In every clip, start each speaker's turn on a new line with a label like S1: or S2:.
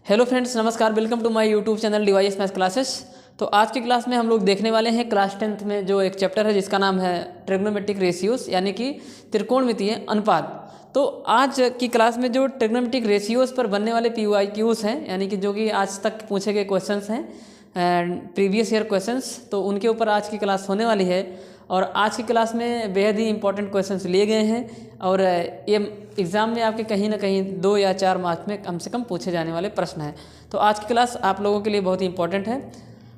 S1: Hello friends, नमस्कार। Welcome to my YouTube channel device math classes. तो आज की क्लास में हम लोग देखने वाले हैं क्लास 10th में जो एक चैप्टर है जिसका नाम है ट्रिग्नोमेट्रिक रेशियोज, यानी कि त्रिकोणमितीय अनुपात। तो आज की क्लास में जो ट्रिग्नोमेट्रिक रेशियोज पर बनने वाले PYQs हैं, यानी कि जो कि आज तक पूछे गए क्वेश्चंस हैं प्रीवियस ईयर क्वेश्चंस, तो उनके ऊपर आज की क्लास होने वाली है। और आज की क्लास में बेहद ही इंपॉर्टेंट क्वेश्चंस लिए गए हैं और ये एग्ज़ाम में आपके कहीं ना कहीं 2 या 4 मार्क्स में कम से कम पूछे जाने वाले प्रश्न हैं। तो आज की क्लास आप लोगों के लिए बहुत ही इंपॉर्टेंट है।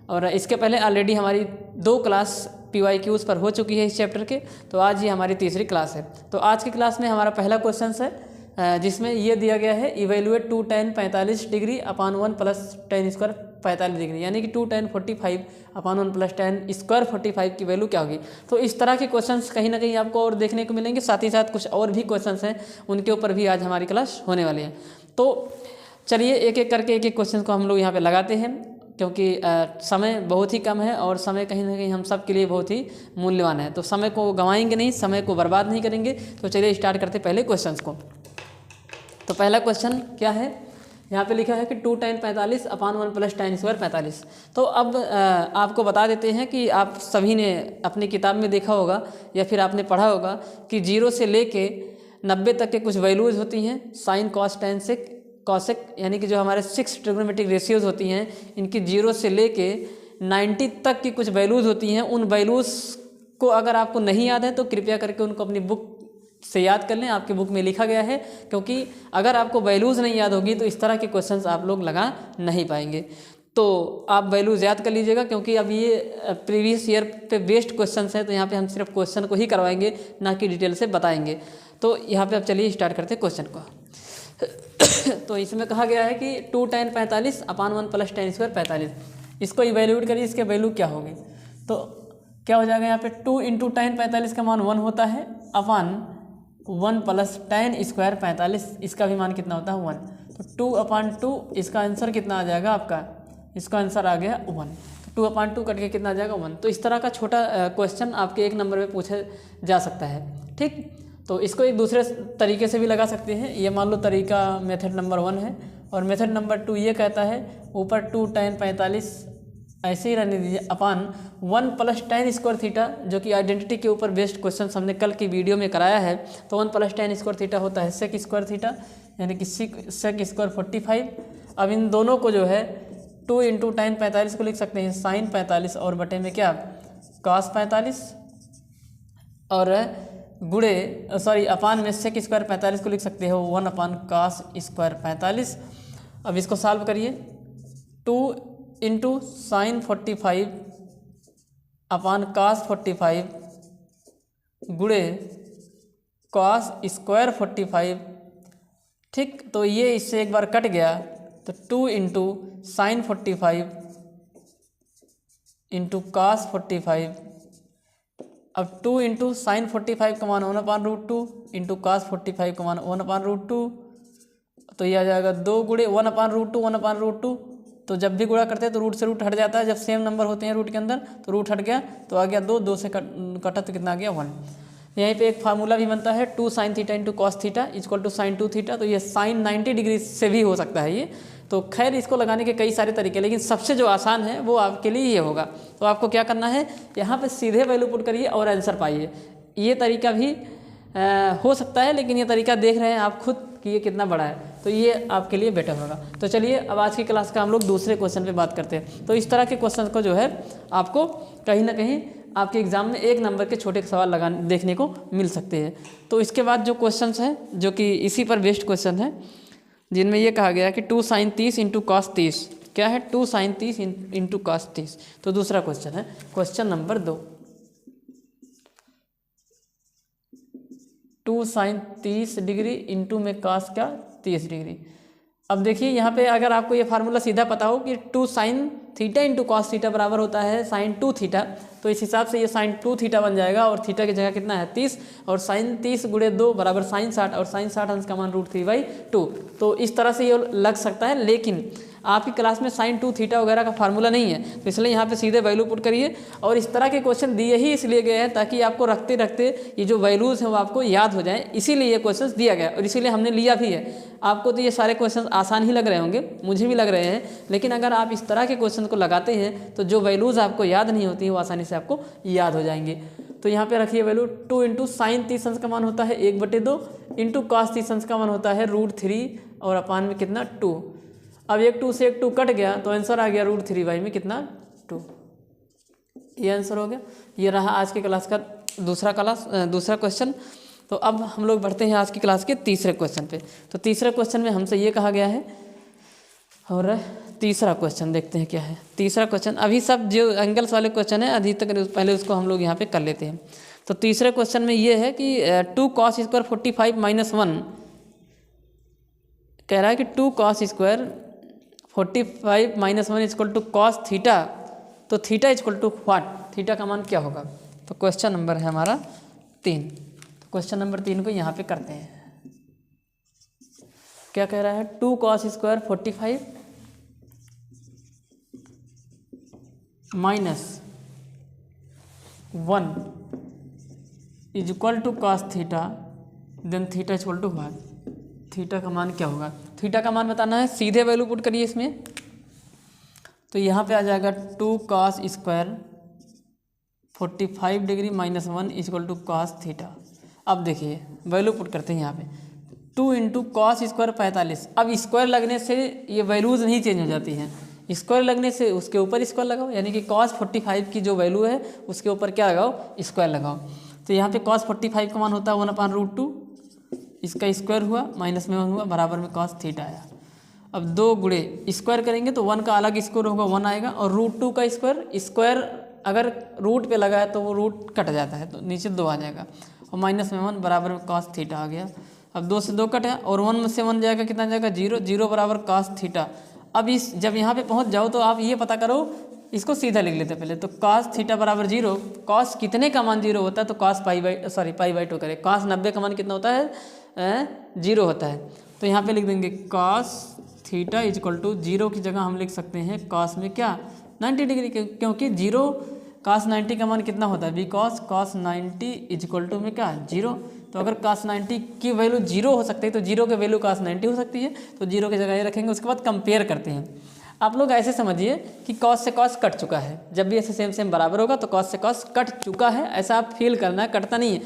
S1: और इसके पहले ऑलरेडी हमारी 2 क्लास PYQs पर हो चुकी है इस चैप्टर के, तो आज ये हमारी तीसरी क्लास है। तो आज की क्लास में हमारा पहला क्वेश्चन है जिसमें ये दिया गया है इवेल्युएट 2 tan 45 डिग्री अपान 1 प्लस tan स्क्वायर 45 डिग्री, यानी कि 2 tan 45 अपान 1 प्लस tan स्क्वायर 45 की वैल्यू क्या होगी। तो इस तरह के क्वेश्चंस कहीं ना कहीं आपको और देखने को मिलेंगे, साथ ही साथ कुछ और भी क्वेश्चंस हैं उनके ऊपर भी आज हमारी क्लास होने वाली है। तो चलिए एक एक करके एक क्वेश्चन को हम लोग यहाँ पे लगाते हैं, क्योंकि समय बहुत ही कम है और समय कहीं ना कहीं हम सब के लिए बहुत ही मूल्यवान है। तो समय को गंवाएंगे नहीं, समय को बर्बाद नहीं करेंगे। तो चलिए स्टार्ट करते पहले क्वेश्चन को। तो पहला क्वेश्चन क्या है, यहाँ पे लिखा है कि 2 tan 45 अपान 1 प्लस tan स्क्वायर 45। तो अब आपको बता देते हैं कि आप सभी ने अपनी किताब में देखा होगा या फिर आपने पढ़ा होगा कि 0 से लेके 90 तक के कुछ वैल्यूज़ होती हैं, sine cos tan sec cosec, यानी कि जो हमारे 6 ट्रिग्नोमेट्रिक रेशियोज होती हैं, इनकी 0 से लेके 90 तक की कुछ वैल्यूज़ होती हैं। उन वैल्यूज़ को अगर आपको नहीं याद है तो कृपया करके उनको अपनी बुक से याद कर लें, आपके बुक में लिखा गया है। क्योंकि अगर आपको वैल्यूज़ नहीं याद होगी तो इस तरह के क्वेश्चंस आप लोग लगा नहीं पाएंगे। तो आप वैल्यूज़ याद कर लीजिएगा, क्योंकि अब ये प्रीवियस ईयर पे बेस्ड क्वेश्चंस है, तो यहाँ पे हम सिर्फ क्वेश्चन को ही करवाएंगे, ना कि डिटेल से बताएंगे। तो यहाँ पे अब चलिए स्टार्ट करते हैं क्वेश्चन को। तो इसमें कहा गया है कि 2 tan 45 अपान 1 प्लस tan स्क्वायर 45, इसको इवेल्यूएट करिए, इसके वैल्यू क्या होगी। तो क्या हो जाएगा, यहाँ पे 2 इंटू tan 45 का मान 1 होता है अपान 1 प्लस tan स्क्वायर 45, इसका भी मान कितना होता है 1। तो 2/2 इसका आंसर कितना आ जाएगा आपका, इसका आंसर आ गया 1। तो 2/2 कट के कितना आ जाएगा 1। तो इस तरह का छोटा क्वेश्चन आपके 1 नंबर में पूछा जा सकता है, ठीक। तो इसको एक दूसरे तरीके से भी लगा सकते हैं। ये मान लो तरीका मेथड नंबर 1 है, और मेथड नंबर 2 ये कहता है ऊपर 2 tan 45 ऐसे ही रहने दीजिए अपान 1 प्लस tan स्क्वायर थीटा, जो कि आइडेंटिटी के ऊपर बेस्ड क्वेश्चन हमने कल की वीडियो में कराया है। तो 1 प्लस tan स्क्वायर थीटा होता है सेक स्क्वायर थीटा, यानी कि सेक स्क्वायर 45। अब इन दोनों को जो है 2 इंटू tan 45 को लिख सकते हैं साइन 45 और बटे में क्या cos 45, और गुड़े अपान में सेक स्क्वायर 45 को लिख सकते हो 1 अपान cos स्क्वायर 45। अब इसको सॉल्व करिए, 2 इंटू साइन 45 अपान cos 45 गुड़े cos स्क्वायर 45, ठीक। तो ये इससे एक बार कट गया, तो 2 इंटू साइन 45 इंटू cos 45। अब 2 इंटू साइन 45 का मान 1/√2 इंटू cos 45 का मान 1/√2, तो ये आ जाएगा 2 गुड़े 1/√2 1/√2। तो जब भी गुणा करते हैं तो रूट से रूट हट जाता है, जब सेम नंबर होते हैं रूट के अंदर तो रूट हट गया, तो आ गया 2 से कटा तो कितना आ गया 1। यहीं पे एक फार्मूला भी बनता है 2 sin theta into cos theta equal to sine 2 theta. तो ये साइन 90 डिग्री से भी हो सकता है ये। तो खैर इसको लगाने के कई सारे तरीके, लेकिन सबसे जो आसान है वो आपके लिए ये होगा। तो आपको क्या करना है, यहाँ पे सीधे वैल्यू पुट करिए और आंसर पाइए। ये तरीका भी हो सकता है, लेकिन ये तरीका देख रहे हैं आप खुद कि ये कितना बड़ा है, तो ये आपके लिए बेटर होगा। तो चलिए अब आज की क्लास का हम लोग दूसरे क्वेश्चन पे बात करते हैं। तो इस तरह के क्वेश्चन को जो है आपको कहीं ना कहीं आपके एग्जाम में 1 नंबर के छोटे सवाल देखने को मिल सकते हैं। तो इसके बाद जो क्वेश्चन हैं जो कि इसी पर बेस्ड क्वेश्चन है, जिनमें ये कहा गया कि 2 sin 30 इंटू cos 30, क्या है 2 sin 30 इंटू cos 30। तो दूसरा क्वेश्चन है question number 2, 2 sin 30 degree into में cos क्या 30 डिग्री। अब देखिए यहाँ पे अगर आपको ये फार्मूला सीधा पता हो कि 2 sin theta into cos theta बराबर होता है साइन 2 थीटा, तो इस हिसाब से ये साइन 2 थीटा बन जाएगा, और थीटा की जगह कितना है 30, और साइन 30 गुणे 2 बराबर साइन 60, और साइन 60 अंश का मान √3/2। तो इस तरह से ये लग सकता है, लेकिन आपकी क्लास में साइन 2 थीटा वगैरह का फार्मूला नहीं है, तो इसलिए यहाँ पे सीधे वैल्यू पुट करिए। और इस तरह के क्वेश्चन दिए ही इसलिए गए हैं ताकि आपको रखते रखते ये जो वैल्यूज़ हैं वो आपको याद हो जाएं, इसीलिए ये क्वेश्चन दिया गया और इसीलिए हमने लिया भी है। आपको तो ये सारे क्वेश्चन आसान ही लग रहे होंगे, मुझे भी लग रहे हैं, लेकिन अगर आप इस तरह के क्वेश्चन को लगाते हैं तो जो वैल्यूज़ आपको याद नहीं होती वो आसानी से आपको याद हो जाएंगे। तो यहाँ पे रखिए वैल्यू 2 इंटू साइन 30 अंश का मान होता है 1/2 इंटू कॉस 30 अंश का मान होता है √3 और अपान में कितना 2। अब एक 2 से एक 2 कट गया तो आंसर आ गया √3 में कितना 2। ये आंसर हो गया। ये रहा आज की क्लास का दूसरा क्वेश्चन। तो अब हम लोग बढ़ते हैं आज की क्लास के तीसरे क्वेश्चन पे। तो तीसरे क्वेश्चन में हमसे ये कहा गया है, और तीसरा क्वेश्चन देखते हैं क्या है। तीसरा क्वेश्चन, अभी सब जो एंगल्स वाले क्वेश्चन है अधिक तक पहले उसको हम लोग यहाँ पे कर लेते हैं। तो तीसरे क्वेश्चन में ये है कि 2 cos स्क्वायर 45 माइनस 1 कह रहा है कि 2 cos square 45 minus 1 equal to cos theta, तो theta equal to what, theta का मान क्या होगा। तो क्वेश्चन नंबर है हमारा 3। तो क्वेश्चन नंबर 3 को यहाँ पे करते हैं। क्या कह रहा है, 2 cos square 45 minus 1 is equal to cos theta, then theta equal to what, theta का मान क्या होगा। थीटा का मान बताना है, सीधे वैल्यू पुट करिए इसमें। तो यहाँ पे आ जाएगा 2 cos square 45 degree minus 1 equal to cos theta. अब देखिए वैल्यू पुट करते हैं यहाँ पे, 2 इंटू कॉस स्क्वायर 45। अब स्क्वायर लगने से ये वैल्यूज़ नहीं चेंज हो जाती हैं, स्क्वायर लगने से उसके ऊपर स्क्वायर लगाओ, यानी कि cos 45 की जो वैल्यू है उसके ऊपर क्या लगाओ, स्क्वायर लगाओ। तो यहाँ पे cos 45 का मान होता है 1/√2, इसका स्क्वायर हुआ माइनस में 1 हुआ बराबर में cos थीटा आया। अब 2 गुणे स्क्वायर करेंगे तो 1 का अलग स्क्वायर होगा 1 आएगा, और √2 का स्क्वायर अगर रूट पे लगा है तो वो रूट कट जाता है तो नीचे 2 आ जाएगा, और माइनस में 1 बराबर में cos थीटा आ गया। अब 2 से 2 कटा और 1 में से 1 जाएगा, कितना जाएगा 0, 0 बराबर cos थीटा। अब इस जब यहाँ पे पहुँच जाओ तो आप ये पता करो, इसको सीधा लिख लेते हैं पहले। तो cos थीटा बराबर 0, cos कितने का मान 0 होता है, तो cos π/2 करें। cos 90 का मान कितना होता है 0 होता है। तो यहाँ पे लिख देंगे cos थीटा इक्वल टू 0 की जगह हम लिख सकते हैं cos में क्या 90 डिग्री, क्योंकि 0 cos 90 का मान कितना होता है, बिकॉज cos 90 इक्वल टू में क्या 0। तो अगर cos 90 की वैल्यू 0 हो सकती है तो 0 की वैल्यू cos 90 हो सकती है, तो 0 की जगह ये रखेंगे। उसके बाद कंपेयर करते हैं। आप लोग ऐसे समझिए कि cos से cos कट चुका है, जब भी ऐसे सेम बराबर होगा तो cos से cos कट चुका है, ऐसा आप फील करना है, कटता नहीं है,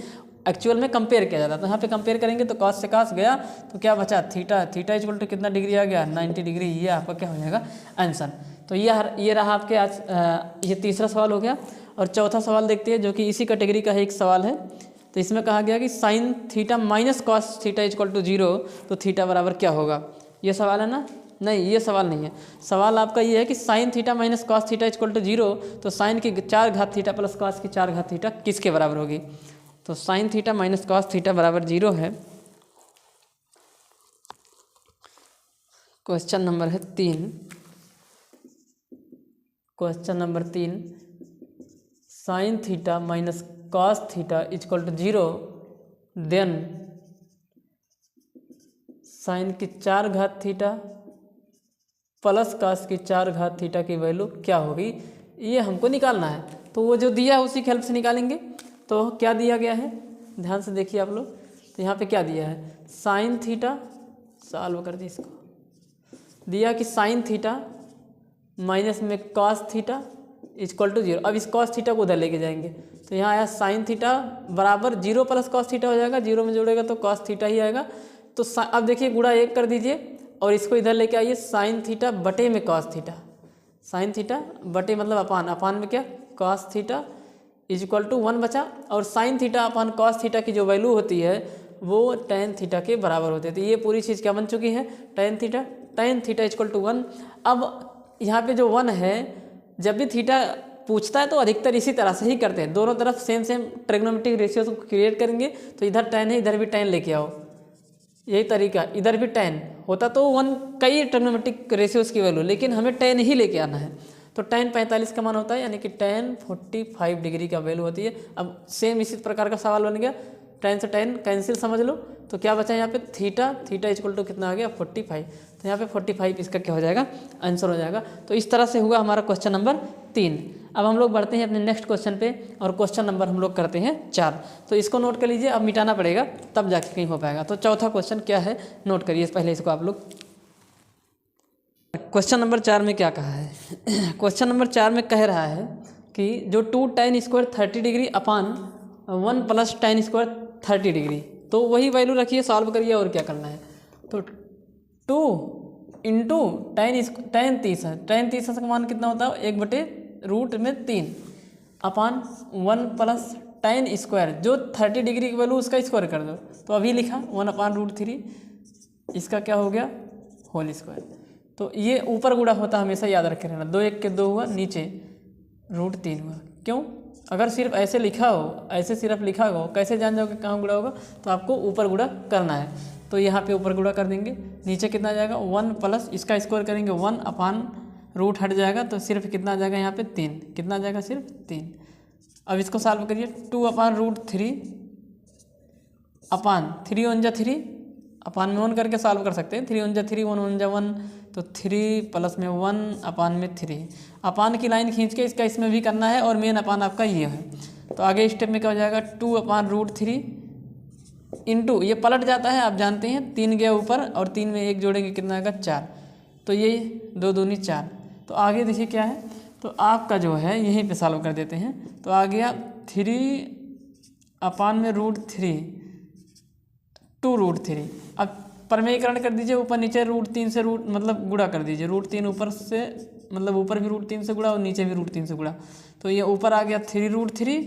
S1: एक्चुअल में कंपेयर किया जाता है। तो यहाँ पे कंपेयर करेंगे तो cos से cos गया तो क्या बचा थीटा इक्वल टू कितना डिग्री आ गया 90 डिग्री। ये आपका क्या हो जाएगा आंसर। तो ये रहा आपके आज ये तीसरा सवाल हो गया। और चौथा सवाल देखते हैं जो कि इसी कैटेगरी का एक सवाल है। तो इसमें कहा गया कि sine theta minus cos theta equal to 0, तो थीटा बराबर क्या होगा। ये सवाल है ना, नहीं ये सवाल नहीं है। सवाल आपका ये है कि sine theta minus cos theta equal to 0, तो साइन की 4 घात थीटा प्लस कॉस की 4 घात थीटा किसके बराबर होगी। तो sine theta minus cos theta बराबर 0 है। क्वेश्चन नंबर है 3। Question number 3, sine theta minus cos theta equal to 0, then sine की 4 घात थीटा प्लस कॉस की 4 घात थीटा की वैल्यू क्या होगी, ये हमको निकालना है। तो वो जो दिया है उसी की हेल्प से निकालेंगे। तो क्या दिया गया है, ध्यान से देखिए आप लोग। तो यहाँ पे क्या दिया है, साइन थीटा, सॉल्व कर दी इसको, दिया कि साइन थीटा माइनस में कॉस थीटा इक्वल टू 0। अब इस कॉस थीटा को उधर लेके जाएंगे तो यहाँ आया साइन थीटा बराबर 0 प्लस कॉस थीटा हो जाएगा, 0 में जोड़ेगा तो कॉस थीटा ही आएगा। तो अब देखिए गुणा 1 कर दीजिए और इसको इधर लेके आइए, साइन थीटा बटे में कॉस थीटा, साइन थीटा बटे मतलब अपान में क्या cos theta is equal to 1 बचा। और sine theta upon cos theta की जो वैल्यू होती है वो टेन थीटा के बराबर होती है। तो ये पूरी चीज़ क्या बन चुकी है, tan theta is equal to 1। अब यहाँ पे जो 1 है, जब भी थीटा पूछता है तो अधिकतर इसी तरह से ही करते हैं, दोनों तरफ सेम ट्रिग्नोमेट्रिक रेशियोज को क्रिएट करेंगे। तो इधर टेन है, इधर भी टेन लेके आओ, यही तरीका। इधर भी टेन होता तो 1 कई ट्रिग्नोमेट्रिक रेशियोज की वैल्यू, लेकिन हमें टेन ही लेके आना है। तो टेन 45 का मान होता है, यानी कि टेन 45 डिग्री का वैल्यू होती है। अब सेम इसी प्रकार का सवाल बन गया, टेन से टेन कैंसिल समझ लो, तो क्या बचा यहाँ पे थीटा, थीटा इक्वल टू कितना आ गया 45। तो यहाँ पे 45 इसका क्या हो जाएगा, आंसर हो जाएगा। तो इस तरह से हुआ हमारा क्वेश्चन नंबर 3। अब हम लोग बढ़ते हैं अपने नेक्स्ट क्वेश्चन पे और क्वेश्चन नंबर हम लोग करते हैं 4। तो इसको नोट कर लीजिए, अब मिटाना पड़ेगा तब जाके कहीं हो पाएगा। तो चौथा क्वेश्चन क्या है नोट करिए पहले इसको आप लोग। क्वेश्चन नंबर 4 में क्या कहा है क्वेश्चन नंबर 4 में कह रहा है कि जो 2 tan स्क्वायर 30 डिग्री अपान 1 प्लस tan स्क्वायर 30 डिग्री, तो वही वैल्यू रखिए, सॉल्व करिए और क्या करना है। तो 2 इंटू tan 30 है, tan 30 का मान कितना होता है 1/√3 अपान 1 प्लस tan स्क्वायर जो 30 डिग्री की वैल्यू उसका स्क्वायर कर दो। तो अभी लिखा 1/√3, इसका क्या हो गया होल स्क्वायर। तो ये ऊपर गुणा होता हमेशा याद रखे रहना, 2 1 के 2 हुआ, नीचे √3 हुआ। क्यों, अगर सिर्फ ऐसे लिखा हो, ऐसे सिर्फ लिखा हो, कैसे जान जाओगे कहाँ गुणा होगा, तो आपको ऊपर गुणा करना है। तो यहाँ पे ऊपर गुणा कर देंगे, नीचे कितना आ जाएगा 1 प्लस इसका स्क्वायर करेंगे 1 अपान रूट हट जाएगा, तो सिर्फ कितना आ जाएगा यहाँ पे 3, कितना आ जाएगा सिर्फ 3। अब इसको सॉल्व करिए, 2/√3 अपान 3 1 जा 3 अपान में 1 करके सॉल्व कर सकते हैं, 3 1 जा 3 1 1 जा 1, तो 3 प्लस में 1 अपान में 3। अपान की लाइन खींच के इसका इसमें भी करना है और मेन अपान आपका ये है। तो आगे स्टेप में क्या हो जाएगा 2/√3 इंटू, ये पलट जाता है आप जानते हैं, 3 गया ऊपर और 3 में 1 जोड़ेंगे कितना आएगा 4, तो ये 2 दूनी 4। तो आगे देखिए क्या है, तो आपका जो है यहीं पे सॉल्व कर देते हैं। तो आ गया 3 अपान में √3 2√3। अब परमेयीकरण कर दीजिए, ऊपर नीचे √3 से मतलब गुणा कर दीजिए, √3 ऊपर से मतलब ऊपर भी √3 से गुणा और नीचे भी √3 से गुणा। तो ये ऊपर आ गया 3√3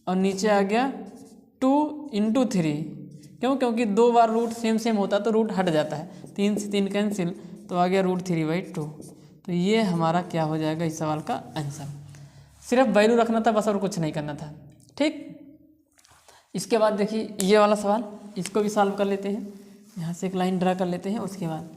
S1: और नीचे आ गया 2 इंटू 3। क्यों, क्योंकि 2 बार रूट सेम होता है तो रूट हट जाता है, 3 से 3 कैंसिल, तो आ गया √3/2। तो ये हमारा क्या हो जाएगा इस सवाल का आंसर। सिर्फ वैल्यू रखना था बस और कुछ नहीं करना था, ठीक। इसके बाद देखिए ये वाला सवाल, इसको भी सॉल्व कर लेते हैं। यहाँ से एक लाइन ड्रा कर लेते हैं, उसके बाद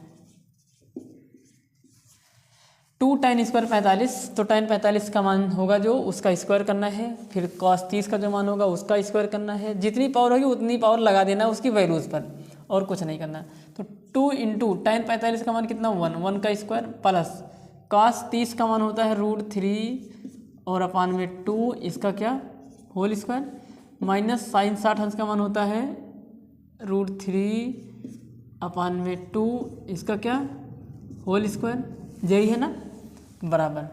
S1: 2 tan स्क्वायर 45, तो tan 45 का मान होगा जो उसका स्क्वायर करना है, फिर cos 30 का जो मान होगा उसका स्क्वायर करना है, जितनी पावर होगी उतनी पावर लगा देना उसकी वैल्यूज़ पर और कुछ नहीं करना। तो 2 इंटू tan 45 का मान कितना 1 का स्क्वायर प्लस cos 30 का मान होता है √3 और अपान में 2 इसका क्या होल स्क्वायर, माइनस sin 60 अंश का मान होता है √3 अपान में 2 इसका क्या होल स्क्वायर, यही है ना, बराबर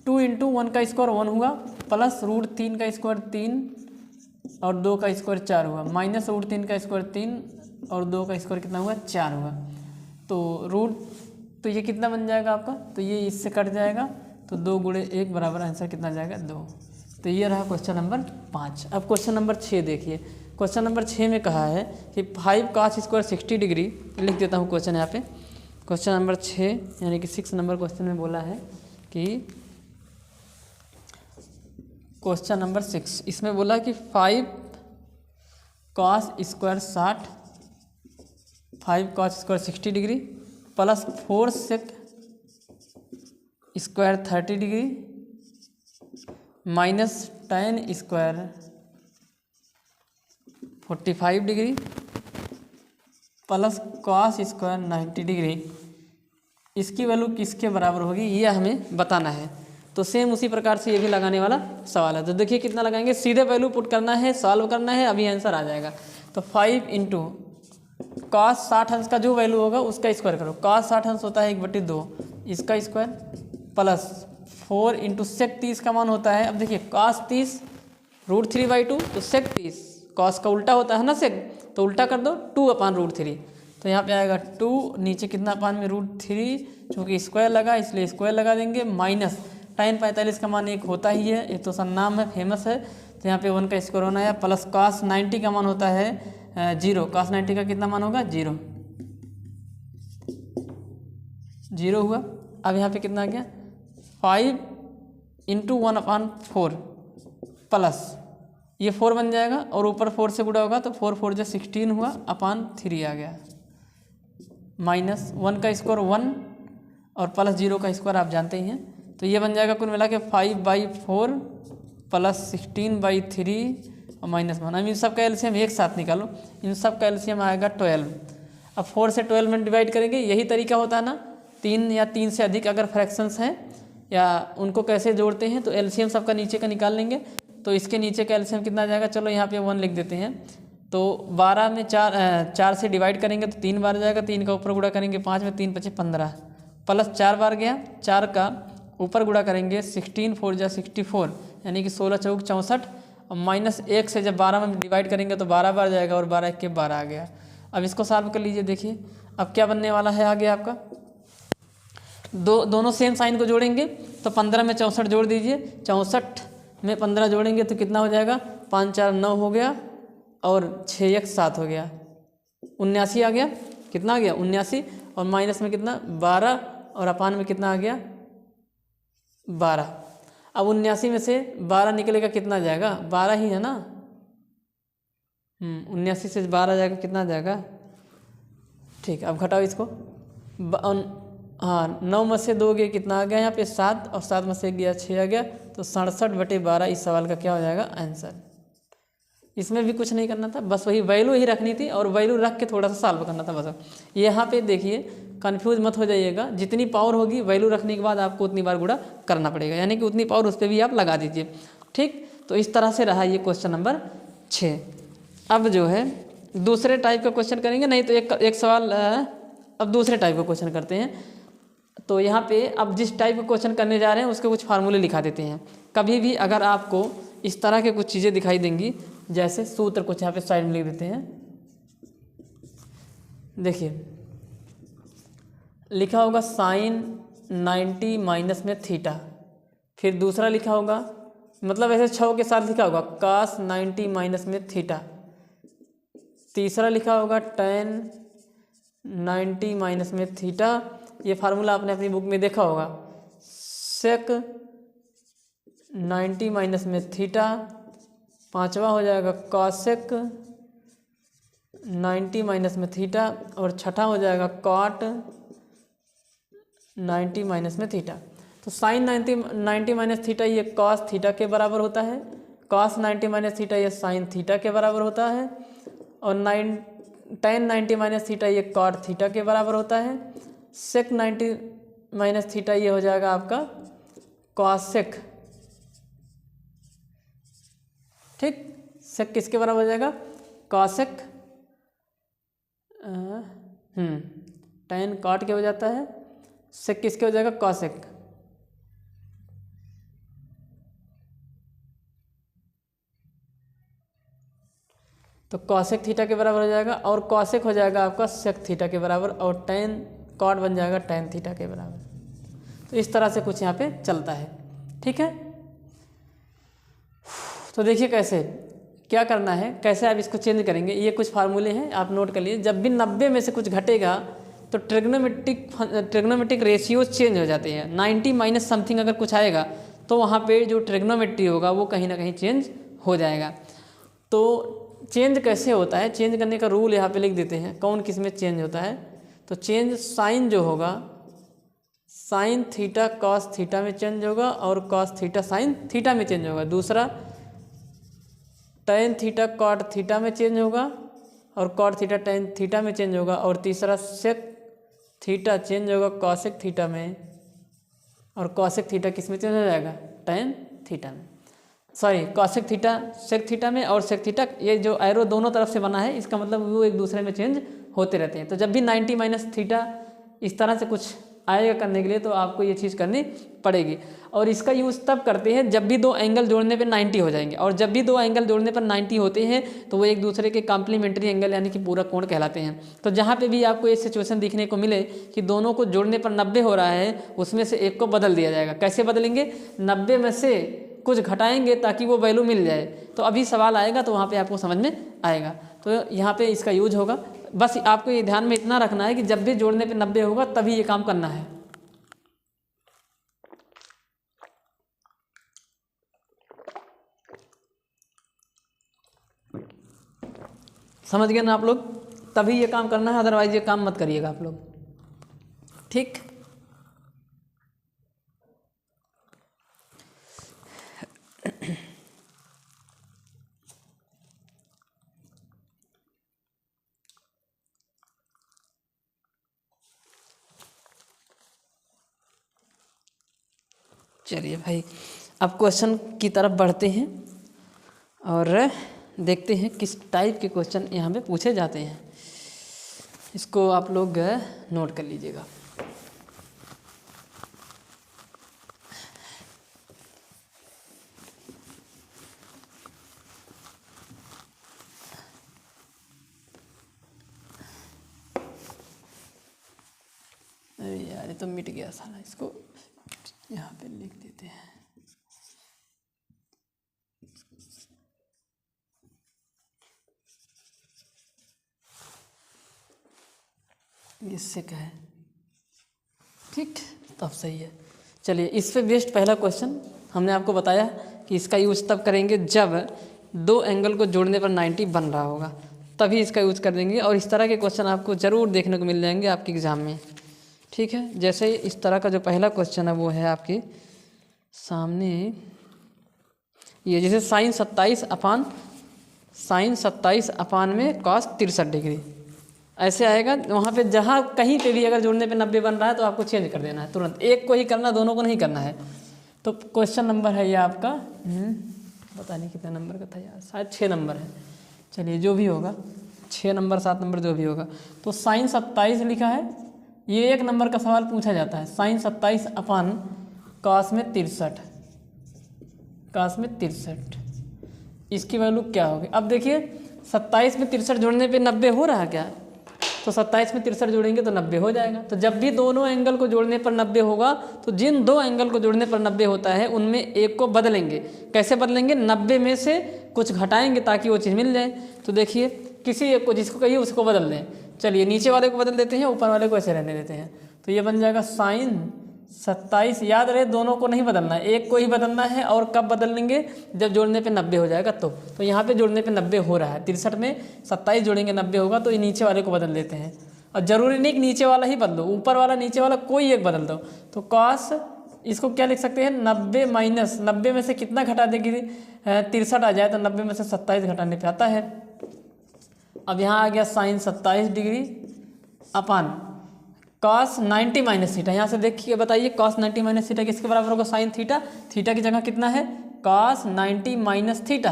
S1: 2 इंटू 1 का स्क्वायर 1 हुआ प्लस √3 का स्क्वायर 3 और 2 का स्क्वायर 4 हुआ, माइनस √3 का स्क्वायर 3 और 2 का स्क्वायर कितना हुआ 4 हुआ। तो ये कितना बन जाएगा आपका, तो ये इससे कट जाएगा, तो 2 गुणे 1 बराबर आंसर कितना जाएगा 2। तो ये रहा क्वेश्चन नंबर 5। अब क्वेश्चन नंबर 6 देखिए। क्वेश्चन नंबर 6 में कहा है कि 5 cos स्क्वायर 60 डिग्री, लिख देता हूँ क्वेश्चन यहाँ पे। क्वेश्चन नंबर 6 यानी कि 6 नंबर क्वेश्चन में बोला है कि क्वेश्चन नंबर 6 इसमें बोला कि 5 cos square 60 degree plus 4 sec square 30 degree minus tan square 45 degree plus cos square 90 degree, इसकी वैल्यू किसके बराबर होगी ये हमें बताना है। तो सेम उसी प्रकार से ये भी लगाने वाला सवाल है। तो देखिए कितना लगाएंगे, सीधे वैल्यू पुट करना है, सॉल्व करना है, अभी आंसर आ जाएगा। तो 5 इंटू cos 60 अंश का जो वैल्यू होगा उसका स्क्वायर करो, cos 60 अंश होता है 1/2 इसका स्क्वायर प्लस 4 इंटू sec 30 का मान होता है, अब देखिए cos 30 √3/2, तो sec 30 cos का उल्टा होता है ना sec, तो उल्टा कर दो 2/√3, तो यहाँ पे आएगा 2, नीचे कितना अपान में √3, चूँकि स्क्वायर लगा इसलिए स्क्वायर लगा देंगे, माइनस tan 45 का मान 1 होता ही है, ये तो सन नाम है फेमस है, तो यहाँ पे 1 का स्क्वायर होना है, प्लस cos 90 का मान होता है 0, cos 90 का कितना मान होगा 0 हुआ। अब यहाँ पे कितना आ गया 5 इंटू 1/4 प्लस ये 4 बन जाएगा और ऊपर 4 से गुणा होगा तो 4 4 जो 16 हुआ अपान 3 आ गया, माइनस 1 का स्क्वायर 1 और प्लस 0 का स्क्वायर आप जानते ही हैं, तो ये बन जाएगा कुल मिला के 5/4 +16/3 और -1। अब इन सब का एलसीएम एक साथ निकालो, इन सब का एलसीएम आएगा 12। अब 4 से 12 में डिवाइड करेंगे, यही तरीका होता है ना, 3 या 3 से अधिक अगर फ्रैक्शंस हैं या उनको कैसे जोड़ते हैं, तो एलसीएम सबका नीचे का निकाल लेंगे। तो इसके नीचे का एलसीएम कितना आ जाएगा, चलो यहाँ पे 1 लिख देते हैं। तो 12 में 4 से डिवाइड करेंगे तो 3 बार जाएगा, 3 का ऊपर गुणा करेंगे 5 में, 3 × 5 = 15 प्लस 4 बार गया, 4 का ऊपर गुणा करेंगे 16 4 × 64 यानी कि 16 × 4 = 64 और -1 से जब 12 में डिवाइड करेंगे तो 12 बार जाएगा और 12 × 1 = 12 आ गया। अब इसको सॉल्व कर लीजिए, देखिए अब क्या बनने वाला है आगे आपका। दोनों सेम साइन को जोड़ेंगे तो 15 में 64 जोड़ दीजिए, 64 में 15 जोड़ेंगे तो कितना हो जाएगा, 5 4 9 हो गया और 6 1 7 हो गया, 79 आ गया। कितना आ गया, 79 और माइनस में कितना 12 और अपान में कितना आ गया 12। अब 79 में से 12 निकलेगा कितना जाएगा, 12 ही है ना। 79 से 12 जाएगा, कितना आ जाएगा, ठीक। अब घटाओ इसको, हाँ 9 में से 2 गए, कितना आ गया यहाँ पे 7 और 7 में से 1 गया 6 आ गया, तो 67/12 इस सवाल का क्या हो जाएगा आंसर। इसमें भी कुछ नहीं करना था, बस वही वैल्यू ही रखनी थी और वैल्यू रख के थोड़ा सा सॉल्व करना था बस। यहाँ पे देखिए कंफ्यूज मत हो जाइएगा, जितनी पावर होगी वैल्यू रखने के बाद आपको उतनी बार गुणा करना पड़ेगा, यानी कि उतनी पावर उस पर भी आप लगा दीजिए, ठीक। तो इस तरह से रहा ये क्वेश्चन नंबर 6। अब जो है दूसरे टाइप का क्वेश्चन करेंगे, नहीं तो एक सवाल अब दूसरे टाइप का क्वेश्चन करते हैं। तो यहाँ पे अब जिस टाइप का क्वेश्चन करने जा रहे हैं उसके कुछ फार्मूले लिखा देते हैं। कभी भी अगर आपको इस तरह के कुछ चीज़ें दिखाई देंगी, जैसे सूत्र कुछ यहाँ पे साइड में लिख देते हैं, देखिए लिखा होगा sin 90 माइनस में थीटा, फिर दूसरा लिखा होगा, मतलब ऐसे 6 के साथ लिखा होगा cos 90 माइनस में थीटा, तीसरा लिखा होगा tan 90 माइनस में थीटा, ये फार्मूला आपने अपनी बुक में देखा होगा, sec 90 माइनस में थीटा, पांचवा हो जाएगा cosec 90 माइनस में थीटा और छठा हो जाएगा cot 90 माइनस में थीटा। तो sin 90 माइनस थीटा ये cos थीटा के बराबर होता है, cos 90 माइनस थीटा ये sin थीटा के बराबर होता है और tan 90 माइनस थीटा ये cot थीटा के बराबर होता है। sec 90 माइनस थीटा ये हो जाएगा आपका cosec, ठीक। sec किसके बराबर हो जाएगा, cosec tan cot क्या हो जाता है, sec किसके हो जाएगा cosec, तो cosec थीटा के बराबर हो जाएगा और cosec हो जाएगा आपका sec थीटा के बराबर और tan cot बन जाएगा tan थीटा के बराबर। तो इस तरह से कुछ यहाँ पे चलता है, ठीक है। तो देखिए कैसे क्या करना है, कैसे आप इसको चेंज करेंगे, ये कुछ फार्मूले हैं आप नोट कर लिए। जब भी 90 में से कुछ घटेगा तो ट्रिग्नोमेट्रिक रेशियोज चेंज हो जाते हैं। 90 माइनस समथिंग अगर कुछ आएगा तो वहाँ पे जो ट्रिग्नोमेट्री होगा वो कहीं ना कहीं चेंज हो जाएगा। तो चेंज कैसे होता है, चेंज करने का रूल यहाँ पे लिख देते हैं, कौन किस में चेंज होता है। तो चेंज साइन जो होगा, साइन थीटा कॉस थीटा में चेंज होगा और कॉस थीटा साइन थीटा में चेंज होगा। दूसरा tan थीटा कॉट थीटा में चेंज होगा और कॉट थीटा tan थीटा में चेंज होगा और तीसरा सेक थीटा चेंज होगा कॉसेक थीटा में और कॉसेक थीटा किस में चेंज हो जाएगा, tan थीटा में, sorry cosec theta sec theta में और सेक थीटा, ये जो एरो दोनों तरफ से बना है इसका मतलब वो एक दूसरे में चेंज होते रहते हैं। तो जब भी 90 माइनस थीटा इस तरह से कुछ आएगा करने के लिए तो आपको ये चीज़ करनी पड़ेगी। और इसका यूज़ तब करते हैं जब भी दो एंगल जोड़ने पे 90 हो जाएंगे, और जब भी दो एंगल जोड़ने पर 90 होते हैं तो वो एक दूसरे के कॉम्प्लीमेंट्री एंगल यानी कि पूरा कोण कहलाते हैं। तो जहाँ पे भी आपको ये सिचुएशन दिखने को मिले कि दोनों को जोड़ने पर 90 हो रहा है, उसमें से एक को बदल दिया जाएगा। कैसे बदलेंगे, 90 में से कुछ घटाएंगे ताकि वो वैल्यू मिल जाए। तो अभी सवाल आएगा तो वहाँ पर आपको समझ में आएगा। तो यहाँ पर इसका यूज होगा। बस आपको ये ध्यान में इतना रखना है कि जब भी जोड़ने पे 90 होगा तभी ये काम करना है। समझ गए ना आप लोग, तभी ये काम करना है, अदरवाइज ये काम मत करिएगा आप लोग, ठीक। चलिए भाई, अब क्वेश्चन की तरफ बढ़ते हैं और देखते हैं किस टाइप के क्वेश्चन यहाँ पे पूछे जाते हैं। इसको आप लोग नोट कर लीजिएगा। अरे यार, ये तो मिट गया सारा, इसको यहाँ पे लिख देते हैं। इससे क्या है, ठीक, तब सही है। चलिए, इस पे बेस्ड पहला क्वेश्चन हमने आपको बताया कि इसका यूज तब करेंगे जब दो एंगल को जोड़ने पर 90 बन रहा होगा, तभी इसका यूज कर देंगे। और इस तरह के क्वेश्चन आपको ज़रूर देखने को मिल जाएंगे आपके एग्ज़ाम में, ठीक है। जैसे इस तरह का जो पहला क्वेश्चन है वो है आपके सामने, ये जैसे साइन 27 अपान में कॉस 63 डिग्री, ऐसे आएगा। वहाँ पे जहाँ कहीं पे भी अगर जोड़ने पे 90 बन रहा है तो आपको चेंज कर देना है तुरंत, एक को ही करना, दोनों को नहीं करना है। तो क्वेश्चन नंबर है ये आपका, पता नहीं कितने नंबर का था यार, शायद 6 नंबर है। चलिए, जो भी होगा, 6 नंबर 7 नंबर जो भी होगा। तो साइन 27 लिखा है, ये 1 नंबर का सवाल पूछा जाता है। साइन 27 अपान कॉस में 63, इसकी वैल्यू क्या होगी। अब देखिए, 27 में 63 जोड़ने पे 90 हो रहा है क्या, तो 27 में 63 जोड़ेंगे तो 90 हो जाएगा। तो जब भी दोनों एंगल को जोड़ने पर 90 होगा, तो जिन दो एंगल को जोड़ने पर 90 होता है उनमें एक को बदलेंगे। कैसे बदलेंगे, 90 में से कुछ घटाएंगे ताकि वो चीज़ मिल जाए। तो देखिए, किसी एक को, जिसको कहिए उसको बदल दें। चलिए, नीचे वाले को बदल देते हैं, ऊपर वाले को ऐसे रहने देते हैं। तो ये बन जाएगा साइन 27, याद रहे दोनों को नहीं बदलना है, एक को ही बदलना है। और कब बदल लेंगे, जब जोड़ने पे 90 हो जाएगा तो यहाँ पे जोड़ने पे 90 हो रहा है, 63 में 27 जोड़ेंगे 90 होगा, तो ये नीचे वाले को बदल देते हैं। और ज़रूरी नहीं कि नीचे वाला ही बदलो, ऊपर वाला नीचे वाला कोई एक बदल दो। तो कॉस, इसको क्या लिख सकते हैं, 90 माइनस 90 में से कितना घटा देगी, 63 आ जाए तो 90 में से 27 घटाने पर आता है। अब यहाँ आ गया sine 27 degree upon cos 90 minus theta. यहाँ से देखिए, बताइए कॉस 90 माइनस थीटा किसके बराबर होगा, साइन थीटा। थीटा की जगह कितना है, कॉस 90 माइनस थीटा।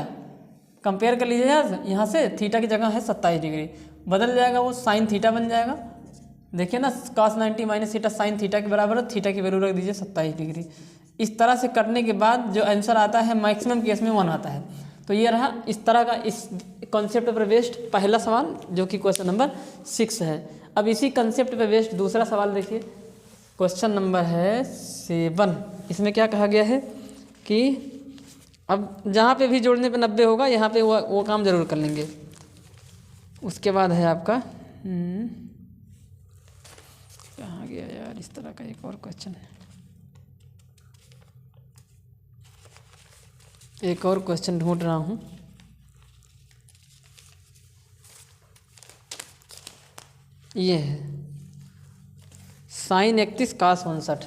S1: कंपेयर कर लीजिए यहाँ से, थीटा की जगह है 27 डिग्री, बदल जाएगा वो, साइन थीटा बन जाएगा। देखिए ना, cos 90 minus theta sine theta के बराबर है, थीटा की वैल्यू रख दीजिए 27 डिग्री। इस तरह से करने के बाद जो आंसर आता है मैक्सिमम केस में 1 आता है। तो ये रहा इस तरह का, इस कॉन्सेप्ट पर बेस्ड पहला सवाल, जो कि क्वेश्चन नंबर 6 है। अब इसी कंसेप्ट पे बेस्ड दूसरा सवाल देखिए, क्वेश्चन नंबर है 7। इसमें क्या कहा गया है कि अब जहाँ पे भी जोड़ने पे 90 होगा, यहाँ पे वो काम जरूर कर लेंगे। उसके बाद है आपका कहाँ गया यार, इस तरह का एक और क्वेश्चन है, एक और क्वेश्चन ढूंढ रहा हूँ। ये है साइन 31 कास 59,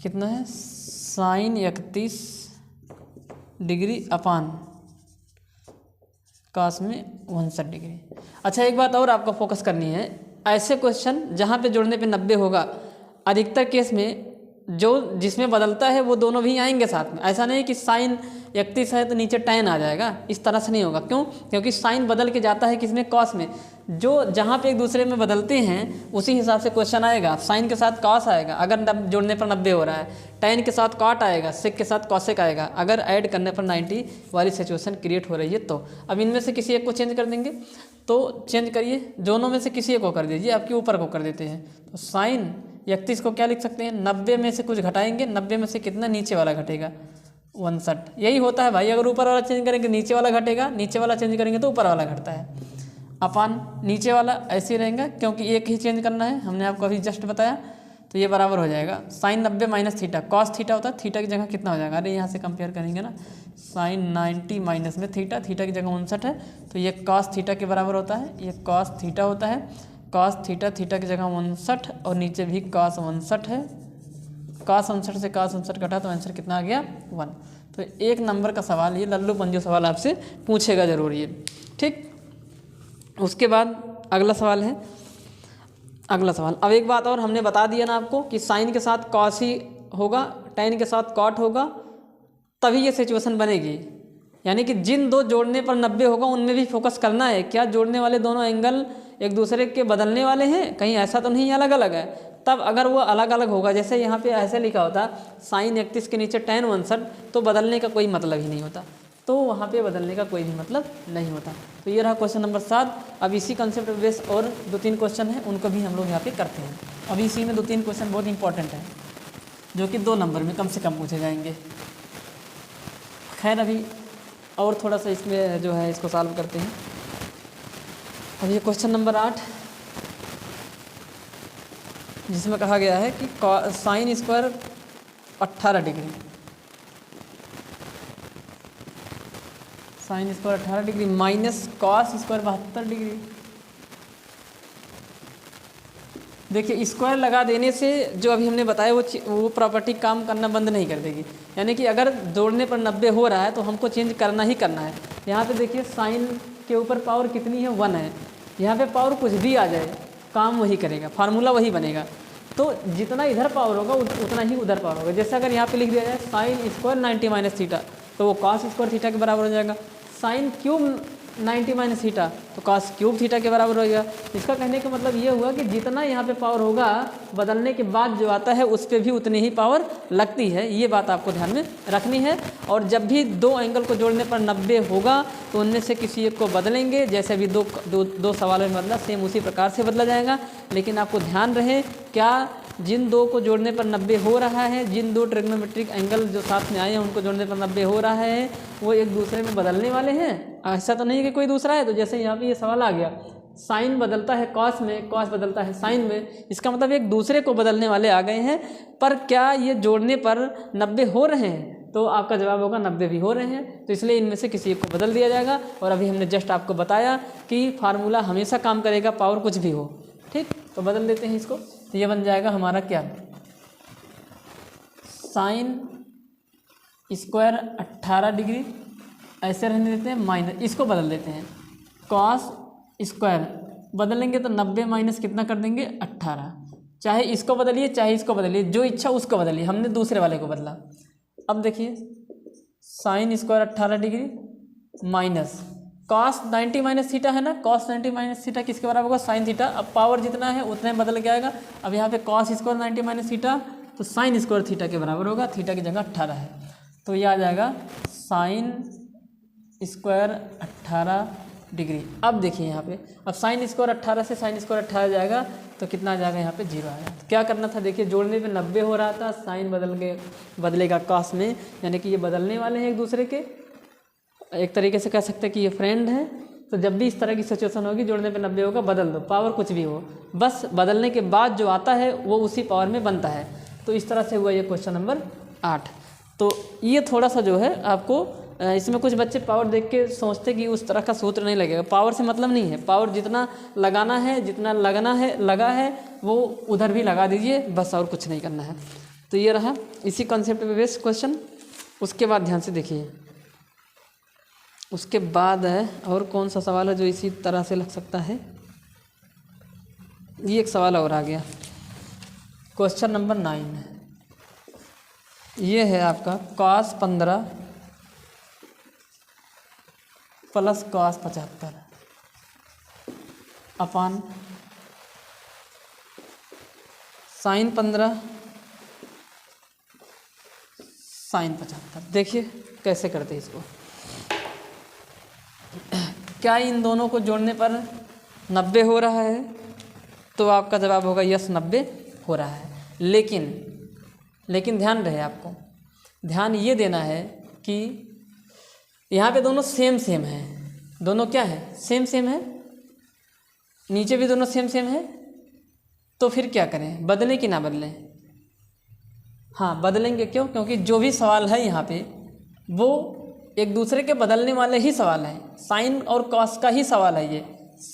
S1: कितना है, साइन 31 डिग्री अपान कास में 59 डिग्री। अच्छा, एक बात और आपको फोकस करनी है, ऐसे क्वेश्चन जहाँ पे जोड़ने पे 90 होगा, अधिकतर केस में जो जिसमें बदलता है वो दोनों भी आएंगे साथ में। ऐसा नहीं कि साइन 31 है तो नीचे tan आ जाएगा, इस तरह से नहीं होगा। क्यों, क्योंकि साइन बदल के जाता है किसमें, कॉस में। जो जहाँ पे एक दूसरे में बदलते हैं उसी हिसाब से क्वेश्चन आएगा। साइन के साथ कॉस आएगा अगर जोड़ने पर 90 हो रहा है, tan के साथ कॉट आएगा, सेक के साथ कॉसेक आएगा अगर ऐड करने पर 90 वाली सिचुएशन क्रिएट हो रही है। तो अब इनमें से किसी एक को चेंज कर देंगे, तो चेंज करिए, दोनों में से किसी एक को कर दीजिए, आपके ऊपर को कर देते हैं। तो साइन 31 को क्या लिख सकते हैं, 90 में से कुछ घटाएंगे, 90 में से कितना, नीचे वाला घटेगा 59। यही होता है भाई, अगर ऊपर वाला चेंज करेंगे नीचे वाला घटेगा, नीचे वाला चेंज करेंगे तो ऊपर वाला घटता है। अपान नीचे वाला ऐसे ही रहेगा, क्योंकि एक ही चेंज करना है, हमने आपको अभी जस्ट बताया। तो ये बराबर हो जाएगा sine 90 minus theta, cos theta होता है, थीटा की जगह कितना हो जाएगा, अरे यहाँ से कंपेयर करेंगे ना, साइन 90 माइनस में थीटा, थीटा की जगह 59 है, तो ये कॉस थीटा के बराबर होता है, ये कॉस थीटा होता है, कॉस थीटा, थीटा की जगह 59 और नीचे भी कॉस 59 है, कॉस 59 से कॉस 59 कटा तो आंसर कितना आ गया, 1। तो 1 नंबर का सवाल, ये लल्लू पंजू सवाल आपसे पूछेगा जरूर ये, ठीक। उसके बाद अगला सवाल है, अगला सवाल, अब एक बात और हमने बता दिया ना आपको कि साइन के साथ कॉस ही होगा, टेन के साथ कॉट होगा, तभी ये सिचुएशन बनेगी। यानी कि जिन दो जोड़ने पर 90 होगा उनमें भी फोकस करना है। क्या जोड़ने वाले दोनों एंगल एक दूसरे के बदलने वाले हैं? कहीं ऐसा तो नहीं अलग अलग है। तब अगर वो अलग अलग होगा, जैसे यहाँ पे ऐसे लिखा होता साइन 31 के नीचे टेन 59, तो बदलने का कोई मतलब ही नहीं होता, तो वहाँ पे बदलने का कोई भी मतलब नहीं होता। तो ये रहा क्वेश्चन नंबर 7। अब इसी कंसेप्ट बेस और 2-3 क्वेश्चन हैं, उनको भी हम लोग यहाँ पे करते हैं। अभी इसी में 2-3 क्वेश्चन बहुत इंपॉर्टेंट है, जो कि 2 नंबर में कम से कम पूछे जाएंगे। खैर अभी और थोड़ा सा इसमें जो है इसको सॉल्व करते हैं। अब ये क्वेश्चन नंबर 8, जिसमें कहा गया है कि sine square 18 degree, sine square 18 degree minus cos square 72 degree. देखिए स्क्वायर लगा देने से जो अभी हमने बताया वो प्रॉपर्टी काम करना बंद नहीं कर देगी। यानी कि अगर जोड़ने पर 90 हो रहा है तो हमको चेंज करना ही करना है। यहाँ पे देखिए साइन के ऊपर पावर कितनी है, 1 है। यहाँ पे पावर कुछ भी आ जाए काम वही करेगा, फार्मूला वही बनेगा। तो जितना इधर पावर होगा उतना ही उधर पावर होगा। जैसे अगर यहाँ पे लिख दिया जाए साइन स्क्वायर 90 माइनस थीटा, तो वो कॉस स्क्वायर थीटा के बराबर हो जाएगा। साइन क्यूब 90 माइनस थीटा, तो कॉस क्यूब थीटा के बराबर हो गया। इसका कहने का मतलब ये हुआ कि जितना यहाँ पे पावर होगा बदलने के बाद जो आता है उस पर भी उतनी ही पावर लगती है। ये बात आपको ध्यान में रखनी है। और जब भी दो एंगल को जोड़ने पर 90 होगा तो उनमें से किसी एक को बदलेंगे। जैसे अभी दो सवालों में बदला, सेम उसी प्रकार से बदला जाएगा। लेकिन आपको ध्यान रहे, क्या जिन दो को जोड़ने पर 90 हो रहा है, जिन दो ट्रिग्नोमेट्रिक एंगल जो साथ में आए हैं उनको जोड़ने पर 90 हो रहा है, वो एक दूसरे में बदलने वाले हैं। ऐसा तो नहीं कि कोई दूसरा है। तो जैसे यहाँ पे ये सवाल आ गया, साइन बदलता है कॉस में, कॉस बदलता है साइन में, इसका मतलब एक दूसरे को बदलने वाले आ गए हैं। पर क्या ये जोड़ने पर 90 हो रहे हैं? तो आपका जवाब होगा 90 भी हो रहे हैं। तो इसलिए इनमें से किसी एक को बदल दिया जाएगा। और अभी हमने जस्ट आपको बताया कि फार्मूला हमेशा काम करेगा, पावर कुछ भी हो। ठीक, तो बदल देते हैं इसको। तो ये बन जाएगा हमारा क्या, साइन स्क्वायर 18 डिग्री ऐसे रहने देते हैं, माइनस इसको बदल देते हैं कॉस स्क्वायर, बदलेंगे तो 90 माइनस कितना कर देंगे 18। चाहे इसको बदलिए चाहे इसको बदलिए, जो इच्छा उसको बदलिए, हमने दूसरे वाले को बदला। अब देखिए sine square 18 degree minus cos 90 minus theta है ना, कॉस 90 माइनस थीटा किसके बराबर होगा, साइन थीटा। अब पावर जितना है उतने बदल के आएगा। अब यहाँ पे कॉस स्क्वायर 90 माइनस थीटा, तो साइन स्क्वायर थीटा के बराबर होगा, थीटा की जगह 18 है। तो ये आ जाएगा साइन स्क्वायर 18 डिग्री। अब देखिए यहाँ पे, अब साइन स्क्वायर 18 से साइन स्क्वायर 18 जाएगा तो कितना आ जाएगा, यहाँ पे 0 आएगा। तो क्या करना था, देखिए जोड़ने पे 90 हो रहा था, साइन बदलेगा कॉस में, यानी कि ये बदलने वाले हैं एक दूसरे के। एक तरीके से कह सकते हैं कि ये फ्रेंड है। तो जब भी इस तरह की सिचुएशन होगी, जोड़ने पे 90 होगा, बदल दो, पावर कुछ भी हो, बस बदलने के बाद जो आता है वो उसी पावर में बनता है। तो इस तरह से हुआ ये क्वेश्चन नंबर 8। तो ये थोड़ा सा जो है आपको, इसमें कुछ बच्चे पावर देख के सोचते कि उस तरह का सूत्र नहीं लगेगा। पावर से मतलब नहीं है, पावर जितना लगाना है, जितना लगना है लगा है, वो उधर भी लगा दीजिए, बस और कुछ नहीं करना है। तो ये रहा इसी कॉन्सेप्ट पे बेस्ड क्वेश्चन। उसके बाद ध्यान से देखिए, उसके बाद है और कौन सा सवाल है जो इसी तरह से लग सकता है। ये एक सवाल और आ गया, क्वेश्चन नंबर 9। ये है आपका cos 15 plus cos 75 upon sine 15 sine 75। देखिए कैसे करते हैं इसको। क्या इन दोनों को जोड़ने पर 90 हो रहा है? तो आपका जवाब होगा यस, 90 हो रहा है। लेकिन ध्यान रहे, आपको ध्यान ये देना है कि यहाँ पे दोनों सेम है। दोनों क्या है, सेम है। नीचे भी दोनों सेम है। तो फिर क्या करें, बदलें कि ना बदलें? हाँ बदलेंगे। क्यों? क्योंकि जो भी सवाल है यहाँ पे वो एक दूसरे के बदलने वाले ही सवाल हैं। साइन और कॉस का ही सवाल है ये।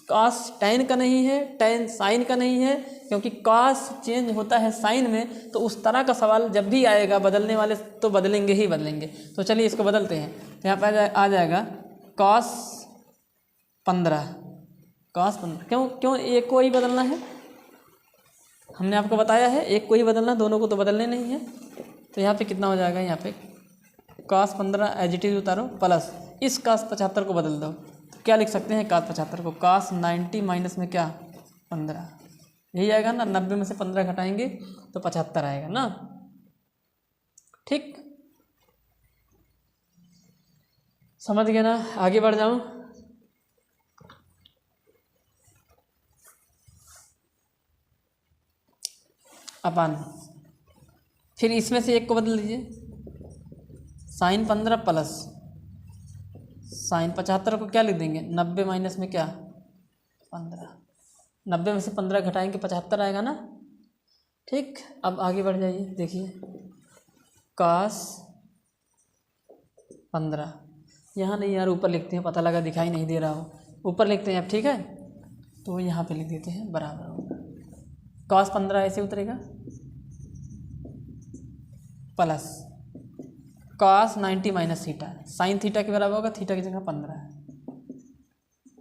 S1: कॉस टैन का नहीं है, टैन साइन का नहीं है, क्योंकि कॉस चेंज होता है साइन में। तो उस तरह का सवाल जब भी आएगा बदलने वाले, तो बदलेंगे ही बदलेंगे। तो चलिए इसको बदलते हैं। तो यहाँ पर आ जाएगा कॉस 15 क्यों एक को ही बदलना है, हमने आपको बताया है एक को ही बदलना, दोनों को तो बदलने नहीं है। तो यहाँ पे कितना हो जाएगा, यहाँ पे cos 15 एज इट इज उतारो प्लस इस cos 75 को बदल दो। तो क्या लिख सकते हैं, cos 75 को cos 90 माइनस में क्या 15, यही आएगा ना। 90 में से 15 घटाएंगे तो 75 आएगा ना। ठीक, समझ गए ना। आगे बढ़ जाऊँ, अपन फिर इसमें से एक को बदल दीजिए, sin 15 प्लस sin 75 को क्या लिख देंगे, 90 माइनस में क्या 15, 90 में से 15 घटाएंगे 75 आएगा ना। ठीक, अब आगे बढ़ जाइए, देखिए cos 15, यहाँ नहीं यार ऊपर लिखते हैं, पता लगा दिखाई नहीं दे रहा हो, ऊपर लिखते हैं अब। ठीक है, तो यहाँ पे लिख देते हैं बराबर होगा cos 15 ऐसे उतरेगा plus cos 90 minus theta, sine theta के बराबर होगा, थीटा की जगह 15 है,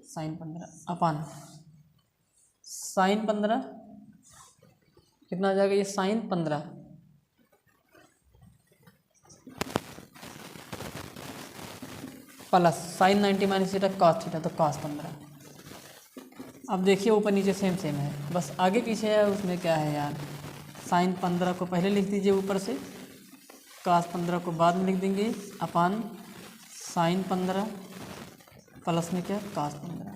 S1: साइन 15 अपान साइन 15 कितना आ जाएगा, ये sine 15 plus sine 90 minus theta cos theta, तो cos 15। अब देखिए ऊपर नीचे सेम सेम है, बस आगे पीछे है, उसमें क्या है यार, साइन 15 को पहले लिख दीजिए ऊपर से, cos 15 को बाद में लिख देंगे अपान साइन 15 प्लस में क्या cos 15।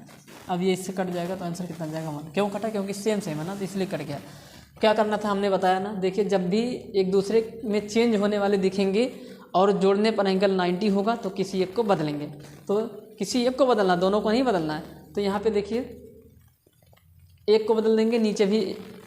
S1: अब ये इससे कट जाएगा तो आंसर कितना जाएगा 1। क्यों कटा, क्योंकि सेम सेम है ना, तो इसलिए कट गया। क्या करना था हमने बताया ना, देखिए जब भी एक दूसरे में चेंज होने वाले दिखेंगे और जोड़ने पर एंगल 90 होगा तो किसी एक को बदलेंगे, तो किसी एक को बदलना, दोनों को नहीं बदलना है। तो यहाँ पे देखिए एक को बदल देंगे, नीचे भी।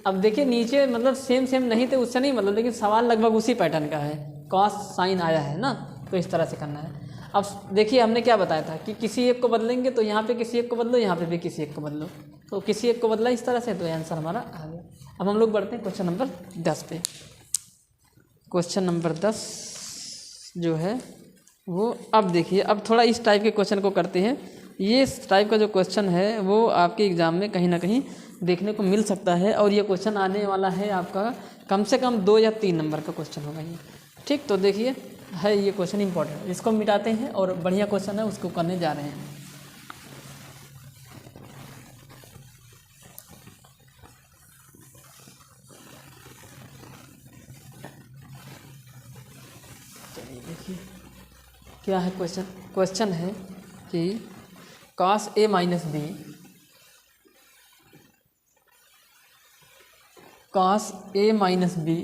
S1: अब देखिए नीचे मतलब सेम सेम नहीं थे उससे नहीं मतलब, लेकिन सवाल लगभग उसी पैटर्न का है, कॉस साइन आया है ना, तो इस तरह से करना है। अब देखिए हमने क्या बताया था कि किसी एक को बदलेंगे, तो यहाँ पे किसी एक को बदलो, यहाँ पे भी किसी एक को बदलो, तो किसी एक को बदला इस तरह से, तो आंसर हमारा आ गया। अब हम लोग बढ़ते हैं क्वेश्चन नंबर 10 पे। क्वेश्चन नंबर 10 जो है वो, अब देखिए अब थोड़ा इस टाइप के क्वेश्चन को करते हैं। ये टाइप का जो क्वेश्चन है वो आपके एग्ज़ाम में कहीं ना कहीं देखने को मिल सकता है, और ये क्वेश्चन आने वाला है आपका कम से कम 2 या 3 नंबर का क्वेश्चन होगा ये। ठीक, तो देखिए है ये क्वेश्चन इंपॉर्टेंट, इसको मिटाते हैं और बढ़िया क्वेश्चन है उसको करने जा रहे हैं। चलिए देखिए क्या है क्वेश्चन। क्वेश्चन है कि cos a minus B, cos a minus B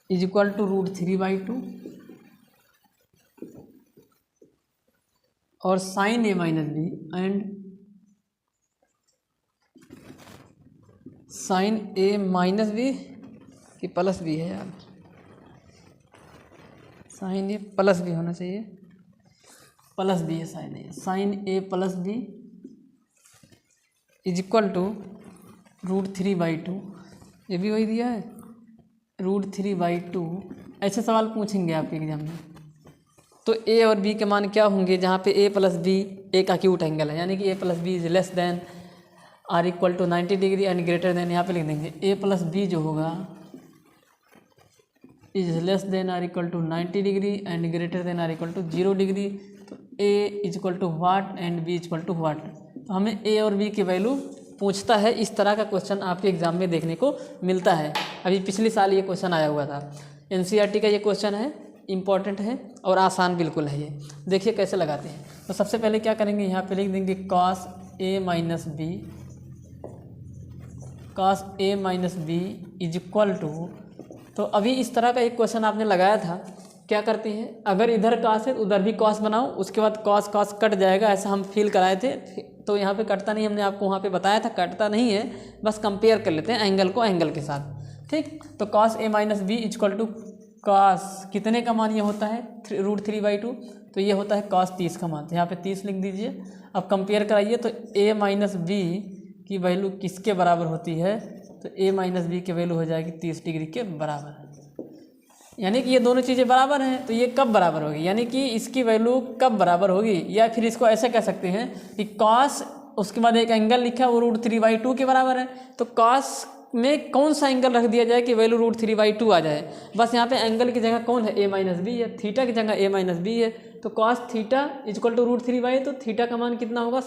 S1: is equal to √3/2 और sin a minus B and sin a minus B कि प्लस बी है यार, sin a प्लस बी होना चाहिए, प्लस बी है sin a plus B is equal to √3/2, ये भी वही दिया है √3/2। ऐसे सवाल पूछेंगे आपके एग्जाम में। तो a और b के मान क्या होंगे, जहाँ पे a प्लस बी एक एक्यूट एंगल है, यानी कि a plus B is less than or equal to 90 degree and greater than, यहाँ पे लिख देंगे a प्लस बी जो होगा is less than or equal to 90 degree and greater than or equal to 0 degree. तो a is equal to what and b is equal to what. तो हमें a और b की वैल्यू पूछता है, इस तरह का क्वेश्चन आपके एग्जाम में देखने को मिलता है। अभी पिछले साल ये क्वेश्चन आया हुआ था, एनसीईआरटी का ये क्वेश्चन है, इम्पॉर्टेंट है और आसान बिल्कुल है ये। देखिए कैसे लगाते हैं। तो सबसे पहले क्या करेंगे, यहाँ पे लिख देंगे cos a minus B, cos a minus B is equal to, तो अभी इस तरह का एक क्वेश्चन आपने लगाया था, क्या करते हैं अगर इधर cos है उधर भी cos बनाओ, उसके बाद cos cos कट जाएगा, ऐसा हम फील कराए थे। तो यहाँ पे कटता नहीं, हमने आपको वहाँ पे बताया था कटता नहीं है, बस कंपेयर कर लेते हैं एंगल को एंगल के साथ। ठीक, तो cos a minus B is equal to cos कितने का मान ये होता है √3/2, तो ये होता है cos 30 का मान, तो यहाँ पे 30 लिख दीजिए। अब कंपेयर कराइए तो a माइनस बी की वैल्यू किसके बराबर होती है, तो a माइनस बी की वैल्यू हो जाएगी 30 डिग्री के बराबर। यानी कि ये दोनों चीज़ें बराबर हैं, तो ये कब बराबर होगी, यानी कि इसकी वैल्यू कब बराबर होगी, या फिर इसको ऐसे कह सकते हैं कि cos उसके बाद एक एंगल लिखा है वो √3/2 के बराबर है। तो कॉस में कौन सा एंगल रख दिया जाए कि वैल्यू √3/2 आ जाए। बस यहाँ पे एंगल की जगह कौन है, a-b है, थीटा की जगह a-b है। तो कॉस थीटा इक्वल टू √3/2, तो थीटा का मान कितना होगा,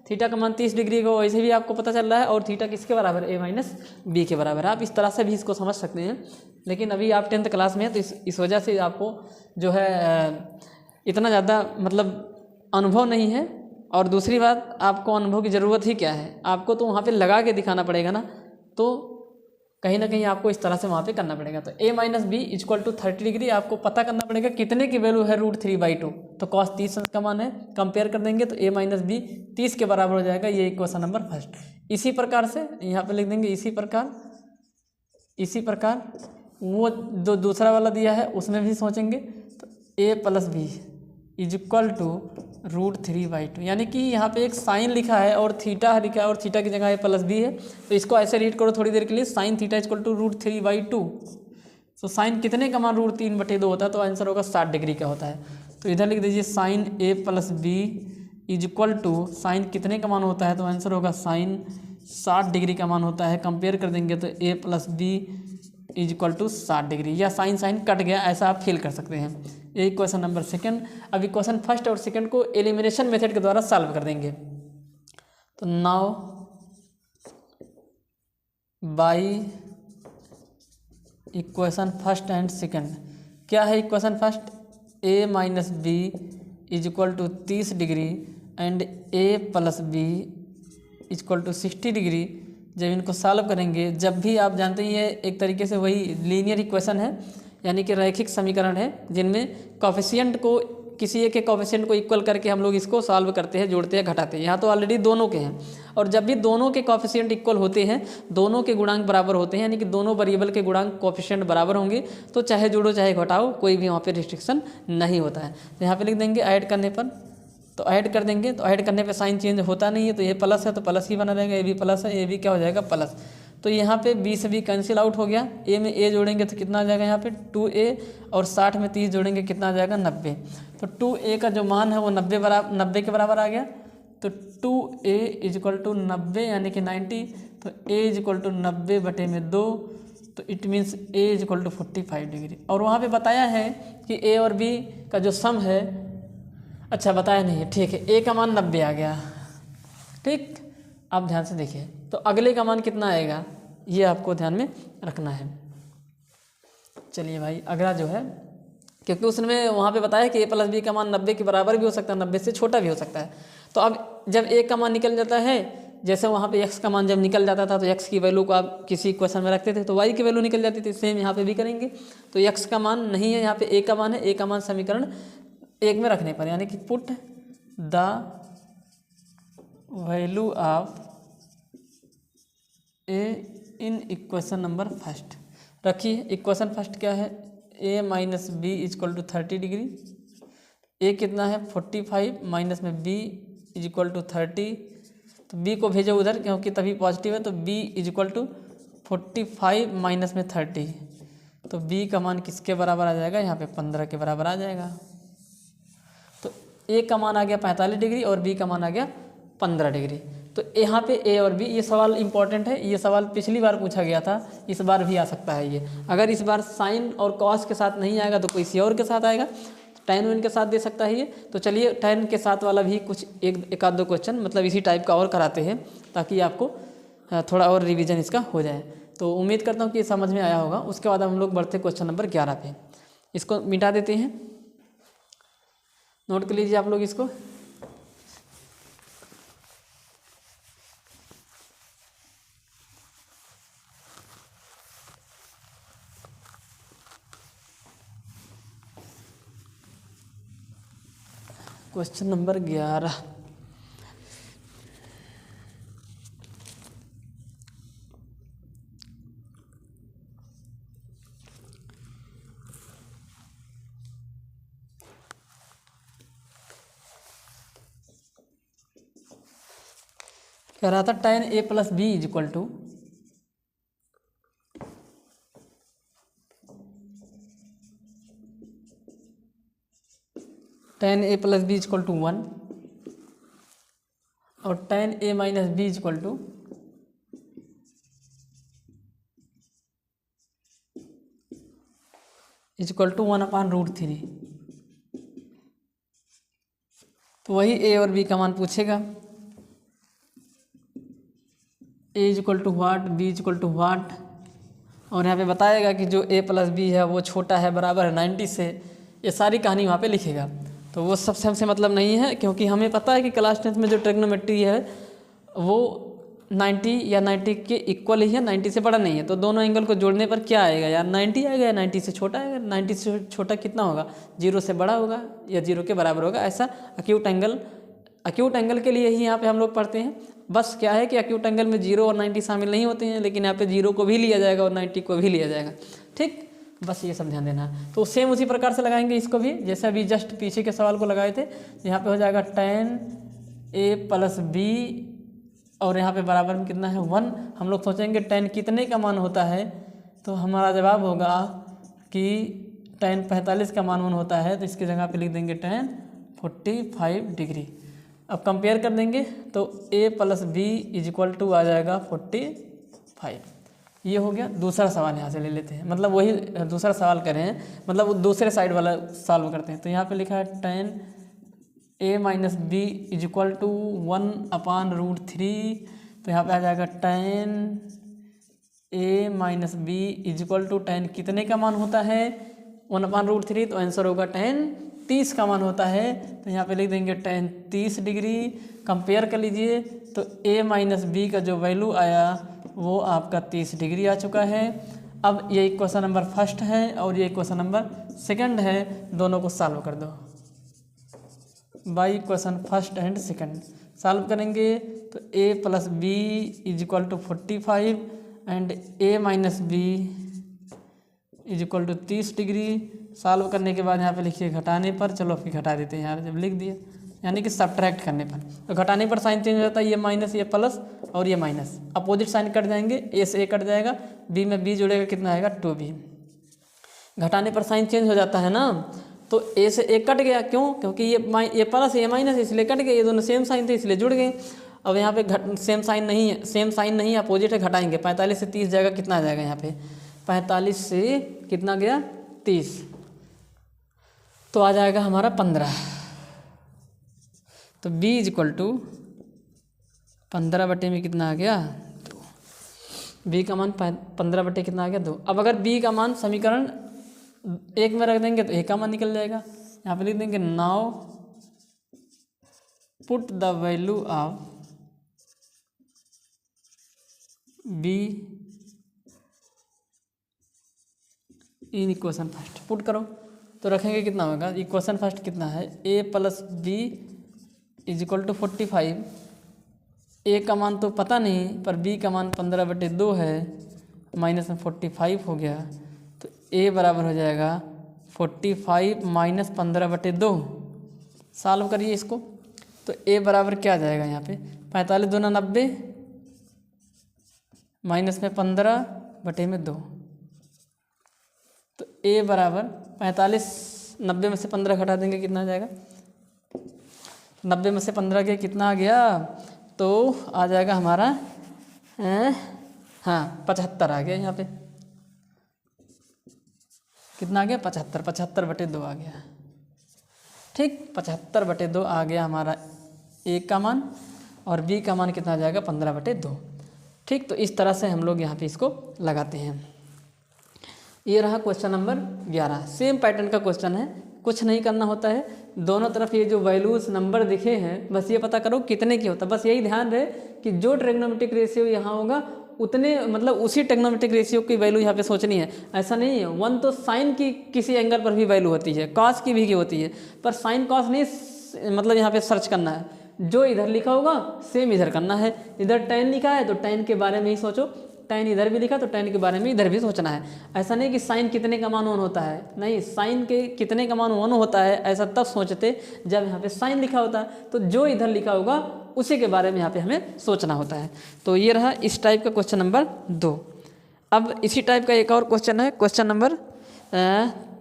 S1: थीटा का मान 30 डिग्री का वैसे भी आपको पता चल रहा है, और थीटा किसके बराबर है, a-b के बराबर है। आप इस तरह से भी इसको समझ सकते हैं, लेकिन अभी आप 10th क्लास में हैं तो इस वजह से आपको जो है इतना ज़्यादा मतलब अनुभव नहीं है। और दूसरी बात, आपको अनुभव की ज़रूरत ही क्या है, आपको तो वहाँ पे लगा के दिखाना पड़ेगा ना, तो कहीं ना कहीं आपको इस तरह से वहाँ पे करना पड़ेगा। तो a-b इक्वल टू 30 डिग्री आपको पता करना पड़ेगा कितने की वैल्यू है √3/2। तो cos 30 का मान है, कंपेयर कर देंगे तो a-b 30 के बराबर हो जाएगा। ये क्वेश्चन नंबर फर्स्ट। इसी प्रकार से यहाँ पे लिख देंगे, इसी प्रकार वो जो दूसरा वाला दिया है उसमें भी सोचेंगे। तो a+b इक्वल टू √3/2, यानी कि यहाँ पे एक साइन लिखा है और थीटा लिखा है और थीटा की जगह a+b है। तो इसको ऐसे रीड करो थोड़ी देर के लिए, साइन थीटा इक्वल टू √3/2। तो साइन कितने का मान √3/2 होता है, तो आंसर होगा 60 डिग्री का होता है। तो इधर लिख दीजिए sign a+b equal to sign कितने का मान होता है, तो आंसर होगा साइन 60 डिग्री का मान होता है। कंपेयर कर देंगे तो a+b इक्वल टू 60 डिग्री, या साइन कट गया, ऐसा आप फील कर सकते हैं। यही क्वेश्चन नंबर सेकंड। अभी क्वेश्चन फर्स्ट और सेकंड को एलिमिनेशन मेथड के द्वारा सॉल्व कर देंगे। तो now by equation first and second, क्या है equation first, a-b equal to 30 degree and a+b equal to 60 degree. जब इनको सॉल्व करेंगे, जब भी आप जानते हैं ये एक तरीके से वही लीनियर इक्वेशन है, यानी कि रैखिक समीकरण है, जिनमें कोफिशिएंट को किसी एक के कोफिशिएंट को इक्वल करके हम लोग इसको सॉल्व करते हैं, जोड़ते हैं, घटाते हैं। यहाँ तो ऑलरेडी दोनों के हैं, और जब भी दोनों के कोफिशिएंट इक्वल होते हैं, दोनों के गुणांक बराबर होते हैं, यानी कि दोनों वेरिएबल के गुणांक कोफिशिएंट बराबर होंगे, तो चाहे जोड़ो चाहे घटाओ, कोई भी वहाँ पे रिस्ट्रिक्शन नहीं होता है। तो यहाँ पे लिख देंगे ऐड करने पर, तो ऐड कर देंगे, तो ऐड करने पे साइन चेंज होता नहीं है, तो ये प्लस है तो प्लस ही बना रहेगा, ये भी प्लस है, ये भी क्या हो जाएगा प्लस। तो यहाँ पे b से b कैंसिल आउट हो गया, a में a जोड़ेंगे तो कितना आ जाएगा यहाँ पे 2a, और 60 में 30 जोड़ेंगे कितना आ जाएगा 90। तो 2a का जो मान है वो 90 के बराबर आ गया। तो 2a इक्वल टू 90 यानी कि 90, तो a इक्वल टू 90/2, तो it means a equal to 45 degree. और वहाँ पे बताया है कि a और b का जो सम है, अच्छा बताया नहीं है, ठीक है, a का मान 90 आ गया, ठीक। आप ध्यान से देखिए, तो अगले का मान कितना आएगा ये आपको ध्यान में रखना है। चलिए भाई, अगला जो है, क्योंकि उसने वहाँ पे बताया कि a+b का मान 90 के बराबर भी हो सकता है, 90 से छोटा भी हो सकता है। तो अब जब a का मान निकल जाता है, जैसे वहाँ पे x का मान जब निकल जाता था, तो x की वैल्यू को आप किसी क्वेश्चन में रखते थे तो y की वैल्यू निकल जाती थी, सेम यहाँ पे भी करेंगे। तो x का मान नहीं है, यहाँ पे a का मान है, a का मान समीकरण 1 में रखने पर, यानी कि put the value of a in equation number first. रखिए इक्वेशन फर्स्ट क्या है, a-b equal to 30 degree, a कितना है 45 माइनस में b इक्वल टू 30, तो b को भेजो उधर क्योंकि तभी पॉजिटिव है, तो b इक्वल टू 45 माइनस में 30, तो b का मान किसके बराबर आ जाएगा, यहाँ पे 15 के बराबर आ जाएगा। तो a का मान आ गया 45 डिग्री और b का मान आ गया 15 डिग्री। तो यहाँ पे a और b, ये सवाल इंपॉर्टेंट है, ये सवाल पिछली बार पूछा गया था, इस बार भी आ सकता है ये। अगर इस बार साइन और कॉस के साथ नहीं आएगा तो किसी और के साथ आएगा, tan विन के साथ दे सकता है ये। तो चलिए tan के साथ वाला भी कुछ एक आध दो क्वेश्चन मतलब इसी टाइप का और कराते हैं, ताकि आपको थोड़ा और रिविजन इसका हो जाए। तो उम्मीद करता हूँ कि समझ में आया होगा। उसके बाद हम लोग बढ़ते क्वेश्चन नंबर 11 पे, इसको मिटा देते हैं, नोट कर लीजिए आप लोग इसको। क्वेश्चन नंबर 11, कह रहा था tan a+b equal to tan a+b equal to 1, और tan a minus b equal to 1/√3। तो वही a और b का मान पूछेगा। a equal to what, b equal to what, और यहाँ पे बताएगा कि जो a प्लस बी है वो छोटा है बराबर है 90 से। ये सारी कहानी वहाँ पे लिखेगा। तो वो सबसे हमसे मतलब नहीं है, क्योंकि हमें पता है कि क्लास 10th में जो ट्रिग्नोमेट्री है वो 90 या 90 के इक्वल ही है, 90 से बड़ा नहीं है। तो दोनों एंगल को जोड़ने पर क्या आएगा यार, 90 आएगा या 90 से छोटा आएगा। 90 से छोटा कितना होगा, 0 से बड़ा होगा या 0 के बराबर होगा। ऐसा अक्यूट एंगल के लिए ही यहाँ पे हम लोग पढ़ते हैं। बस क्या है कि अक्यूट एंगल में 0 और 90 शामिल नहीं होते हैं, लेकिन यहाँ पे 0 को भी लिया जाएगा और 90 को भी लिया जाएगा। ठीक, बस ये सब ध्यान देना है। तो सेम उसी प्रकार से लगाएंगे इसको भी, जैसे अभी जस्ट पीछे के सवाल को लगाए थे। यहाँ पे हो जाएगा tan a प्लस बी, और यहाँ पे बराबर में कितना है 1। हम लोग सोचेंगे tan कितने का मान होता है, तो हमारा जवाब होगा कि tan 45 का मान होता है। तो इसकी जगह पे लिख देंगे tan 45 डिग्री। अब कंपेयर कर देंगे तो a plus B is equal to आ जाएगा 45। ये हो गया। दूसरा सवाल यहाँ से ले लेते हैं, मतलब वही दूसरा सवाल करें हैं, मतलब वो दूसरे साइड वाला सॉल्व करते हैं। तो यहाँ पे लिखा है tan a minus B is equal to 1/√3। तो यहाँ पे आ जाएगा tan a minus B is equal to tan कितने का मान होता है 1/√3। तो आंसर होगा tan 30 का मान होता है। तो यहाँ पे लिख देंगे tan 30 डिग्री। कंपेयर कर लीजिए तो a माइनस बी का जो वैल्यू आया वो आपका 30 डिग्री आ चुका है। अब ये क्वेश्चन नंबर फर्स्ट है और ये क्वेश्चन नंबर सेकंड है, दोनों को सॉल्व कर दो by question first and second. Solve करेंगे तो a plus B is equal to 45 and a minus B is equal to 30 degree. Solve करने के बाद यहाँ पे लिखिए घटाने पर, चलो फिर घटा देते हैं यार, जब लिख दिए यानी कि सब्ट्रैक्ट करने पर। तो घटाने पर साइन चेंज हो जाता है, ये माइनस ये प्लस और ये माइनस, अपोजिट साइन कट जाएंगे, a से a कट जाएगा, b में b जुड़ेगा, कितना आएगा 2b। घटाने पर साइन चेंज हो जाता है ना, तो a से a कट गया, क्यों, क्योंकि ये प्लस ये माइनस इसलिए कट गए, ये दोनों सेम साइन थे इसलिए जुड़ गए। अब यहाँ पे सेम साइन नहीं है, अपोजिट है, घटाएंगे। 45 से 30 जाएगा, कितना आ जाएगा यहाँ पे 45 से कितना गया 30, तो आ जाएगा हमारा 15। तो b इज इक्वल टू 15 बटे में कितना आ गया 2। b का मान 15 बटे कितना आ गया 2। अब अगर b का मान समीकरण 1 में रख देंगे तो a का मान निकल जाएगा। यहाँ पे लिख देंगे now put the value of b in equation first. Put करो तो रखेंगे कितना होगा, इक्वेशन फर्स्ट कितना है a plus B is equal to 45। a का मान तो पता नहीं, पर b का मान 15 बटे 2 है, माइनस में 45 हो गया। तो a बराबर हो जाएगा 45 माइनस 15 बटे 2। सॉल्व करिए इसको तो a बराबर क्या आ जाएगा यहाँ पे 45 दूना 90 माइनस में 15 बटे में 2। तो a बराबर 45, 90 में से 15 घटा देंगे, कितना आ जाएगा 90 में से 15 के कितना आ गया, तो आ जाएगा हमारा 75 आ गया। यहाँ पे कितना आ गया 75, 75 बटे 2 आ गया। ठीक, 75 बटे 2 आ गया हमारा a का मान, और b का मान कितना आ जाएगा 15 बटे 2। ठीक, तो इस तरह से हम लोग यहाँ पे इसको लगाते हैं। ये रहा क्वेश्चन नंबर 11। सेम पैटर्न का क्वेश्चन है, कुछ नहीं करना होता है, दोनों तरफ ये जो वैल्यूज नंबर दिखे हैं बस ये पता करो कितने की होता है। बस यही ध्यान रहे कि जो ट्रिग्नोमेट्रिक रेशियो यहाँ होगा उतने, मतलब उसी ट्रिग्नोमेट्रिक रेशियो की वैल्यू यहाँ पे सोचनी है। ऐसा नहीं है 1 तो साइन की किसी एंगल पर भी वैल्यू होती है, कॉस की भी होती है, पर साइन कॉस नहीं, मतलब यहाँ पे सर्च करना है। जो इधर लिखा होगा सेम इधर करना है। इधर tan लिखा है तो tan के बारे में ही सोचो, tan इधर भी लिखा तो tan के बारे में इधर भी सोचना है। ऐसा नहीं कि साइन कितने का मान 1 होता है, नहीं, साइन के कितने का मान 1 होता है ऐसा तब सोचते जब यहाँ पे साइन लिखा होता है। तो जो इधर लिखा होगा उसी के बारे में यहाँ पे हमें सोचना होता है। तो ये रहा इस टाइप का क्वेश्चन नंबर 2। अब इसी टाइप का एक और क्वेश्चन है, क्वेश्चन नंबर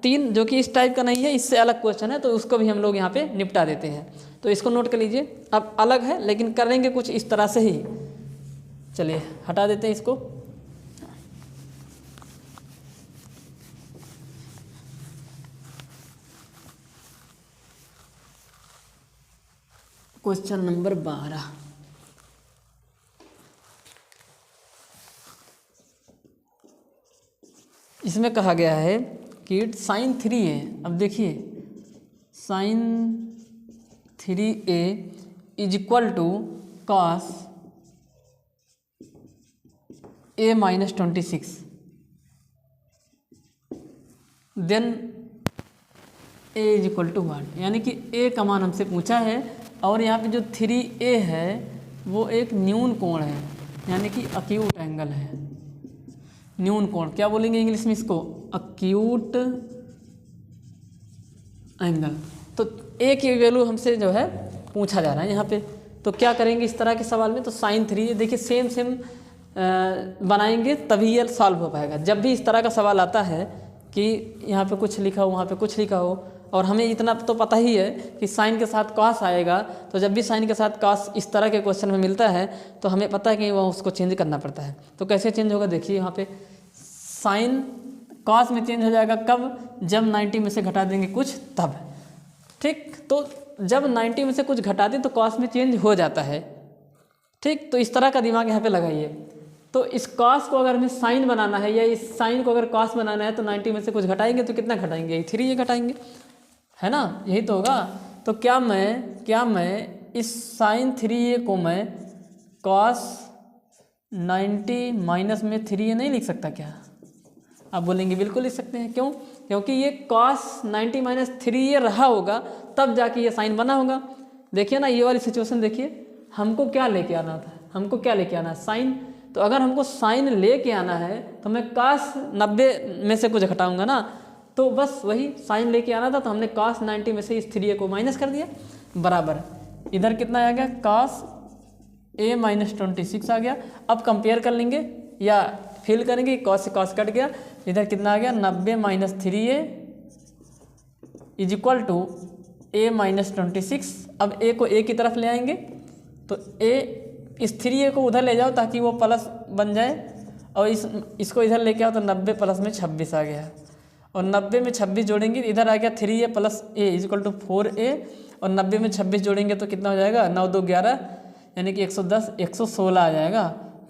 S1: 3 जो कि इस टाइप का नहीं है, इससे अलग क्वेश्चन है, तो उसको भी हम लोग यहाँ पे निपटा देते हैं। तो इसको नोट कर लीजिए। अब अलग है लेकिन करेंगे कुछ इस तरह से ही। चलिए हटा देते हैं इसको। Question number 12। इसमें कहा गया है कि sin 3a, अब देखिए sin 3a is equal to cos a minus 26, then a is equal to 1, यानी कि a का मान हमसे पूछा है और यहाँ पे जो 3a है वो एक न्यून कोण है, यानी कि अक्यूट एंगल है। न्यून कोण क्या बोलेंगे इंग्लिश में इसको? Acute angle. तो a की वैल्यू हमसे जो है पूछा जा रहा है यहाँ पे। तो क्या करेंगे इस तरह के सवाल में? तो sin 3 देखिए सेम बनाएंगे तभी ये सॉल्व हो पाएगा। जब भी इस तरह का सवाल आता है कि यहाँ पे कुछ लिखा हो, वहाँ पे कुछ लिखा हो, और हमें इतना तो पता ही है कि साइन के साथ कॉस आएगा, तो जब भी साइन के साथ कॉस इस तरह के क्वेश्चन में मिलता है तो हमें पता है कि वो उसको चेंज करना पड़ता है। तो कैसे चेंज होगा? देखिए यहाँ पे साइन कॉस में चेंज हो जाएगा कब? जब 90 में से घटा देंगे कुछ तब। ठीक, तो जब 90 में से कुछ घटा दें तो कॉस में चेंज हो जाता है। ठीक, तो इस तरह का दिमाग यहाँ पे लगाइए। तो इस कॉस को अगर हमें साइन बनाना है या इस साइन को अगर कॉस बनाना है तो 90 में से कुछ घटाएंगे तो कितना घटाएंगे? 3 ये घटाएंगे, है ना? यही तो होगा। तो क्या मैं इस साइन 3a को मैं कॉस 90 माइनस में 3a नहीं लिख सकता क्या? आप बोलेंगे बिल्कुल लिख सकते हैं। क्यों? क्योंकि ये कॉस 90 माइनस 3a रहा होगा तब जाके ये साइन बना होगा। देखिए ना, ये वाली सिचुएशन देखिए, हमको क्या लेके आना था? हमको क्या लेके आना है? साइन। तो अगर हमको साइन लेके आना है तो मैं कॉस 90 में से कुछ घटाऊंगा ना, तो बस वही साइन लेके आना था, तो हमने कॉस 90 में से इस 3a को माइनस कर दिया, बराबर इधर कितना आ गया? कॉस a माइनस 26 आ गया। अब कंपेयर कर लेंगे या फिल करेंगे, कॉस से कॉस कट गया, इधर कितना आ गया? 90 minus 3a is equal to a minus 26। अब a को a की तरफ ले आएंगे तो a इस 3a को उधर ले जाओ ताकि वो प्लस बन जाए, और इसको इधर लेके आओ तो 90 प्लस में 26 आ गया, और 90 में 26 जोड़ेंगे इधर आ गया 3a plus a is equal to 4a, और 90 में 26 जोड़ेंगे तो कितना हो जाएगा? 9 2 11, यानी कि 110 116 आ जाएगा।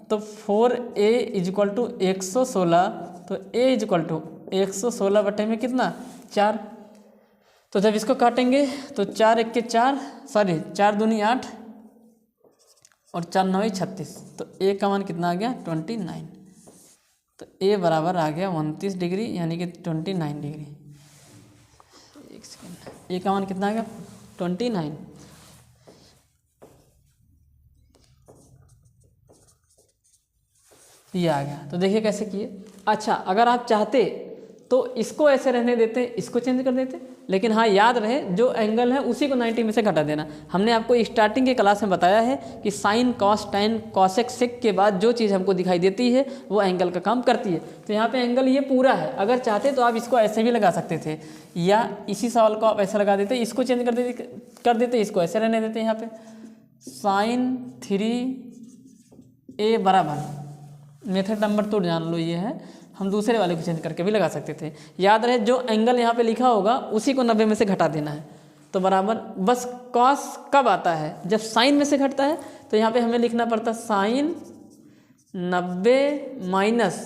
S1: तो 4a इज इक्वल टू 116, तो a इज इक्वल टू 116 बटे में कितना? 4। तो जब इसको काटेंगे तो 4 1 के 4, सॉरी 4 दूनी 8 और 4 9 36, तो a का मान कितना आ गया? 29। तो a बराबर आ गया 29 डिग्री, यानी कि 29 डिग्री। एक सेकेंड, a का मान कितना आ गया? 29। ये आ गया। तो देखिए कैसे किए। अच्छा, अगर आप चाहते तो इसको ऐसे रहने देते, इसको चेंज कर देते, लेकिन हाँ याद रहे जो एंगल है उसी को 90 में से घटा देना। हमने आपको स्टार्टिंग के क्लास में बताया है कि sine cos tan cosec sec के बाद जो चीज़ हमको दिखाई देती है वो एंगल का काम करती है। तो यहाँ पे एंगल ये पूरा है। अगर चाहते तो आप इसको ऐसे भी लगा सकते थे, या इसी सवाल को आप ऐसा लगा देते, इसको चेंज कर देते, इसको ऐसे रहने देते। यहाँ पे साइन 3a बराबर, मेथड नंबर तो जान लो ये है, हम दूसरे वाले को चेंज करके भी लगा सकते थे। याद रहे जो एंगल यहाँ पे लिखा होगा उसी को 90 में से घटा देना है। तो बराबर, बस कॉस कब आता है? जब साइन में से घटता है। तो यहाँ पे हमें लिखना पड़ता साइन 90 माइनस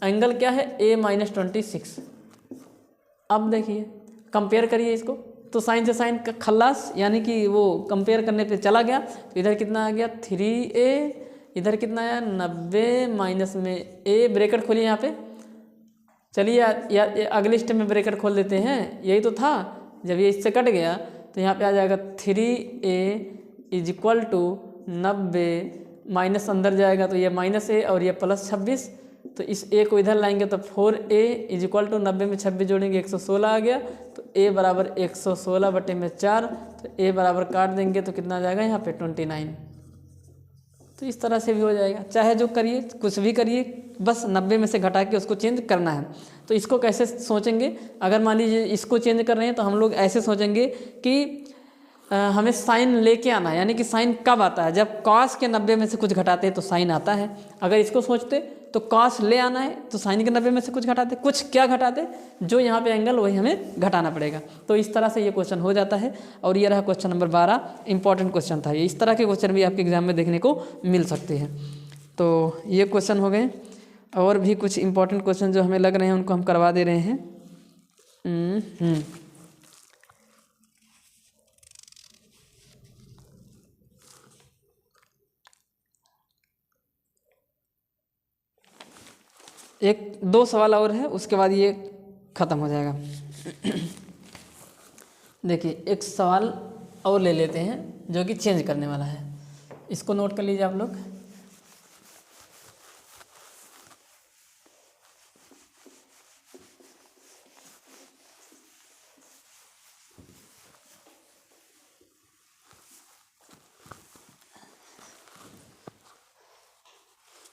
S1: एंगल क्या है? a minus 26। अब देखिए कंपेयर करिए इसको, तो साइन से साइन का खल्लास, यानी कि वो कंपेयर करने पे चला गया। तो इधर कितना आ गया? 3a, इधर कितना आया? 90 माइनस में a, ब्रैकेट खोलिए यहाँ पे। चलिए अगले स्टेप में ब्रैकेट खोल देते हैं, यही तो था। जब ये इससे कट गया तो यहाँ पे आ जाएगा 3a is equal to 90 minus अंदर जाएगा तो ये माइनस a और ये प्लस 26। तो इस a को इधर लाएंगे तो 4a इज इक्वल टू 90 में 26 जोड़ेंगे 116 आ गया। तो a बराबर 116 बटे में 4, तो a बराबर काट देंगे तो कितना आ जाएगा यहाँ पे? 29। तो इस तरह से भी हो जाएगा। चाहे जो करिए, कुछ भी करिए, बस 90 में से घटा के उसको चेंज करना है। तो इसको कैसे सोचेंगे, अगर मान लीजिए इसको चेंज कर रहे हैं तो हम लोग ऐसे सोचेंगे कि हमें साइन लेके आना है, यानी कि साइन कब आता है, जब कॉस के 90 में से कुछ घटाते हैं तो साइन आता है। अगर इसको सोचते तो कॉस ले आना है तो साइन के 90 में से कुछ घटाते, कुछ क्या घटाते, जो यहाँ पे एंगल वही हमें घटाना पड़ेगा। तो इस तरह से ये क्वेश्चन हो जाता है। और ये रहा क्वेश्चन नंबर 12, इंपॉर्टेंट क्वेश्चन था ये। इस तरह के क्वेश्चन भी आपके एग्जाम में देखने को मिल सकते हैं। तो ये क्वेश्चन हो गए, और भी कुछ इंपॉर्टेंट क्वेश्चन जो हमें लग रहे हैं उनको हम करवा दे रहे हैं। एक 2 सवाल और है, उसके बाद ये ख़त्म हो जाएगा। देखिए एक सवाल और ले लेते हैं जो कि चेंज करने वाला है, इसको नोट कर लीजिए आप लोग।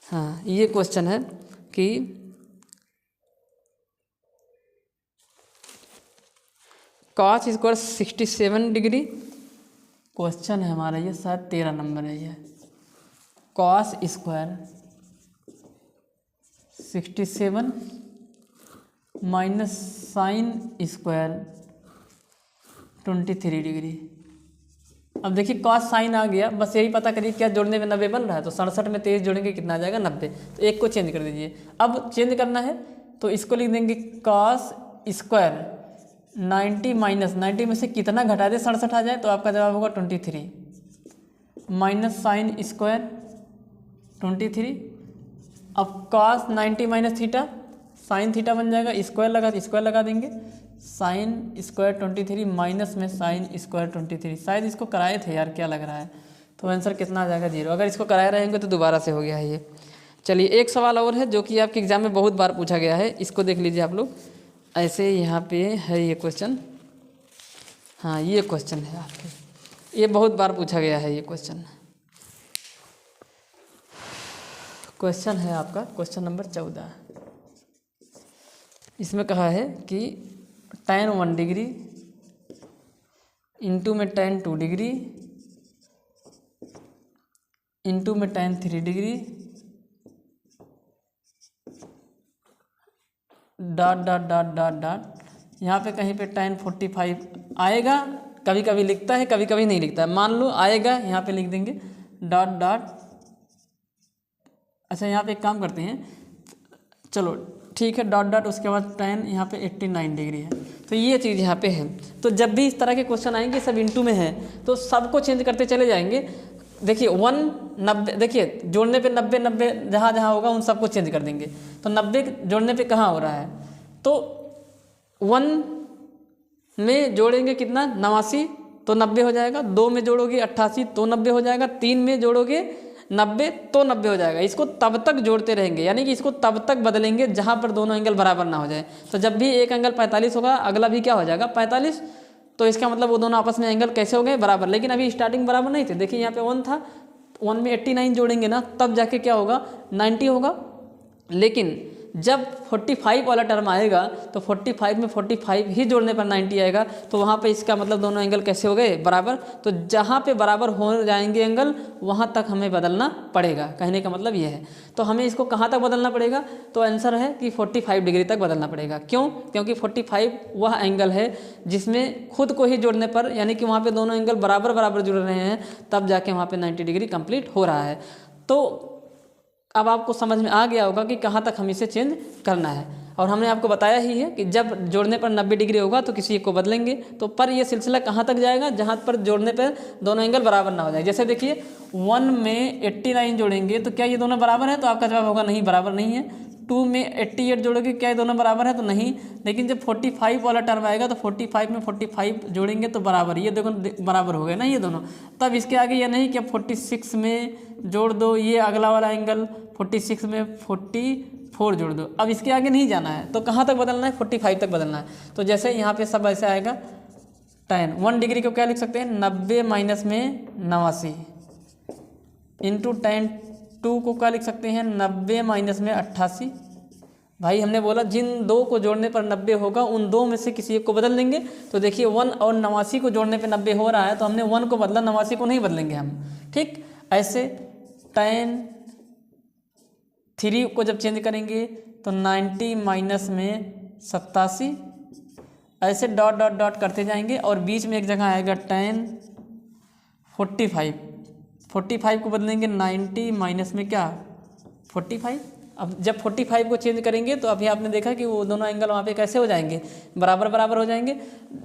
S1: हाँ, ये क्वेश्चन है कि कॉस स्क्वायर 67 डिग्री, क्वेश्चन है हमारा ये, शायद 13 नंबर है ये। Cos square 67 minus sine square 23 degree. अब देखिए कॉस साइन आ गया, बस यही पता करिए क्या जोड़ने में 90 बन रहा है, तो 67 में 23 जोड़ेंगे कितना आ जाएगा 90। तो एक को चेंज कर दीजिए। अब चेंज करना है तो इसको लिख देंगे कॉस स्क्वायर 90 माइनस 90 में से कितना घटा दे 67 आ जाए, तो आपका जवाब होगा 23 माइनस साइन स्क्वायर 23। अब cos 90 minus theta, sine theta बन जाएगा, स्क्वायर लगा देंगे, साइन स्क्वायर 23 माइनस में साइन स्क्वायर 23। शायद इसको कराए थे यार, क्या लग रहा है, तो आंसर कितना आ जाएगा 0। अगर इसको कराए रहेंगे तो दोबारा से हो गया है ये। चलिए एक सवाल और है जो कि आपके एग्जाम में बहुत बार पूछा गया है, इसको देख लीजिए आप लोग। ऐसे यहाँ पे है ये क्वेश्चन, हाँ ये क्वेश्चन है आपके, ये बहुत बार पूछा गया है ये क्वेश्चन। क्वेश्चन है आपका क्वेश्चन नंबर 14। इसमें कहा है कि tan 1 डिग्री इंटू में tan 2 डिग्री इंटू में tan 3 degree dot dot dot dot dot, यहाँ पे कहीं पे tan 45 आएगा, कभी कभी लिखता है कभी कभी नहीं लिखता है, मान लो आएगा, यहाँ पे लिख देंगे डॉट डॉट। अच्छा यहाँ पे एक काम करते हैं, चलो ठीक है, डॉट डॉट, उसके बाद tan यहाँ पे 89 डिग्री है। तो ये चीज़ यहाँ पे है। तो जब भी इस तरह के क्वेश्चन आएंगे सब इंटू में है तो सबको चेंज करते चले जाएंगे। देखिए 90, देखिए जोड़ने पे 90 जहाँ जहाँ होगा उन सबको चेंज कर देंगे। तो 90 जोड़ने पे कहाँ हो रहा है, तो 1 में जोड़ेंगे कितना 89 तो 90 हो जाएगा, 2 में जोड़ोगे 88 तो 90 हो जाएगा, 3 में जोड़ोगे 90 तो 90 हो जाएगा। इसको तब तक जोड़ते रहेंगे, यानी कि इसको तब तक बदलेंगे जहाँ पर दोनों एंगल बराबर ना हो जाए। तो जब भी एक एंगल 45 होगा अगला भी क्या हो जाएगा 45, तो इसका मतलब वो दोनों आपस में एंगल कैसे हो गए बराबर। लेकिन अभी स्टार्टिंग बराबर नहीं थे, देखिए यहाँ पे 1 था, 1 में 89 जोड़ेंगे ना तब जाके क्या होगा 90 होगा। लेकिन जब 45 वाला टर्म आएगा तो 45 में 45 ही जोड़ने पर 90 आएगा, तो वहाँ पे इसका मतलब दोनों एंगल कैसे हो गए बराबर। तो जहाँ पे बराबर हो जाएंगे एंगल वहाँ तक हमें बदलना पड़ेगा, कहने का मतलब ये है। तो हमें इसको कहाँ तक बदलना पड़ेगा, तो आंसर है कि 45 डिग्री तक बदलना पड़ेगा। क्यों, क्योंकि 45 वह एंगल है जिसमें खुद को ही जोड़ने पर, यानी कि वहाँ पर दोनों एंगल बराबर बराबर जुड़ रहे हैं, तब जाके वहाँ पर 90 डिग्री कंप्लीट हो रहा है। तो अब आपको समझ में आ गया होगा कि कहाँ तक हम इसे चेंज करना है। और हमने आपको बताया ही है कि जब जोड़ने पर 90 डिग्री होगा तो किसी को बदलेंगे। तो पर ये सिलसिला कहाँ तक जाएगा, जहाँ पर जोड़ने पर दोनों एंगल बराबर ना हो जाए। जैसे देखिए 1 में 89 जोड़ेंगे तो क्या ये दोनों बराबर है, तो आपका जवाब होगा नहीं, बराबर नहीं है। 2 में 88 जोड़ोगे, क्या ये दोनों बराबर है, तो नहीं। लेकिन जब 45 वाला टर्म आएगा तो 45 में 45 जोड़ेंगे तो बराबर, ये देखो बराबर हो गए ना ये दोनों। तब इसके आगे ये नहीं कि 46 में जोड़ दो, ये अगला वाला एंगल 46 में 44 जोड़ दो। अब इसके आगे नहीं जाना है, तो कहाँ तक बदलना है 45 तक बदलना है। तो जैसे यहाँ पे सब ऐसे आएगा, tan 1 डिग्री को क्या लिख सकते हैं 90 माइनस में 89 इंटू tan 2 को क्या लिख सकते हैं 90 माइनस में 88 भाई हमने बोला जिन दो को जोड़ने पर 90 होगा उन दो में से किसी एक को बदल देंगे। तो देखिए 1 और 89 को जोड़ने पे 90 हो रहा है, तो हमने 1 को बदला, 89 को नहीं बदलेंगे हम। ठीक, ऐसे tan 3 को जब चेंज करेंगे तो 90 माइनस में 87, ऐसे डॉट डॉट डॉट करते जाएंगे और बीच में एक जगह आएगा tan 45 को बदलेंगे 90 माइनस में क्या 45। अब जब 45 को चेंज करेंगे तो अभी आपने देखा कि वो दोनों एंगल वहाँ पे कैसे हो जाएंगे, बराबर बराबर हो जाएंगे,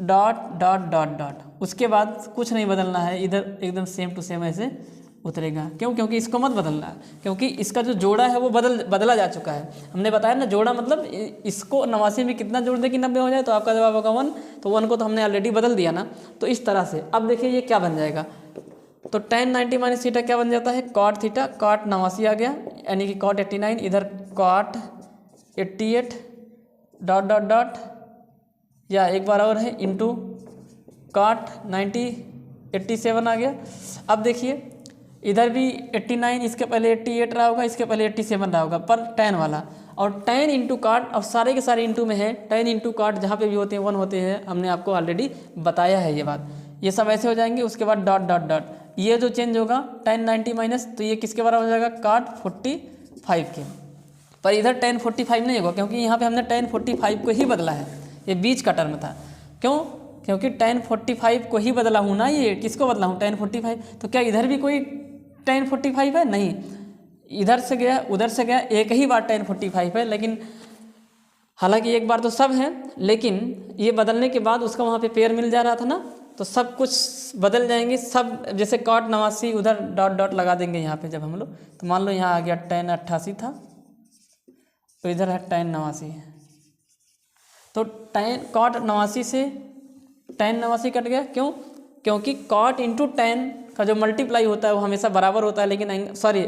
S1: डॉट डॉट डॉट डॉट। उसके बाद कुछ नहीं बदलना है, इधर एकदम सेम टू सेम ऐसे उतरेगा। क्यों? क्योंकि इसको मत बदलना, क्योंकि इसका जो जोड़ा है वो बदला जा चुका है। हमने बताया ना, जोड़ा मतलब इसको 89 में कितना जोड़ दे कि 90 हो जाए, तो आपका जवाब होगा 1। तो 1 को तो हमने ऑलरेडी बदल दिया ना। तो इस तरह से अब देखिए ये क्या बन जाएगा, तो tan 90 माइनस थीटा क्या बन जाता है, cot थीटा, cot 89 आ गया, यानी कि cot 89, इधर cot 88 डॉट डॉट डॉट, या एक बार और है इंटू cot 90 87 आ गया। अब देखिए इधर भी 89, इसके पहले 88 रहा होगा, इसके पहले 87 रहा होगा, पर tan वाला, और tan इंटू काट, अब सारे के सारे इंटू में है, tan इंटू काट जहाँ पे भी होते हैं 1 होते हैं, हमने आपको ऑलरेडी बताया है ये बात। ये सब ऐसे हो जाएंगे, उसके बाद डॉट डॉट डॉट, ये जो चेंज होगा tan 90 माइनस, तो ये किसके बराबर हो जाएगा, cot 45 के। पर इधर tan 45 नहीं होगा, क्योंकि यहाँ पे हमने tan 45 को ही बदला है, ये बीच का टर्म था। क्यों? क्योंकि tan 45 को ही बदला हूँ ना, ये किसको बदला हूँ, tan 45। तो क्या इधर भी कोई tan 45 है? नहीं, इधर से गया उधर से गया, एक ही बार tan 45 है, लेकिन हालांकि एक बार तो सब है, लेकिन ये बदलने के बाद उसका वहाँ पे पेयर मिल जा रहा था ना, तो सब कुछ बदल जाएंगे सब। जैसे cot 89 उधर डॉट डॉट लगा देंगे यहाँ पे जब हम लोग, तो मान लो यहाँ आ गया tan 88 था, तो इधर है tan 89, तो cot 89 से tan 89 कट गया। क्यों? क्योंकि cot इंटू tan का जो मल्टीप्लाई होता है वो हमेशा बराबर होता है, लेकिन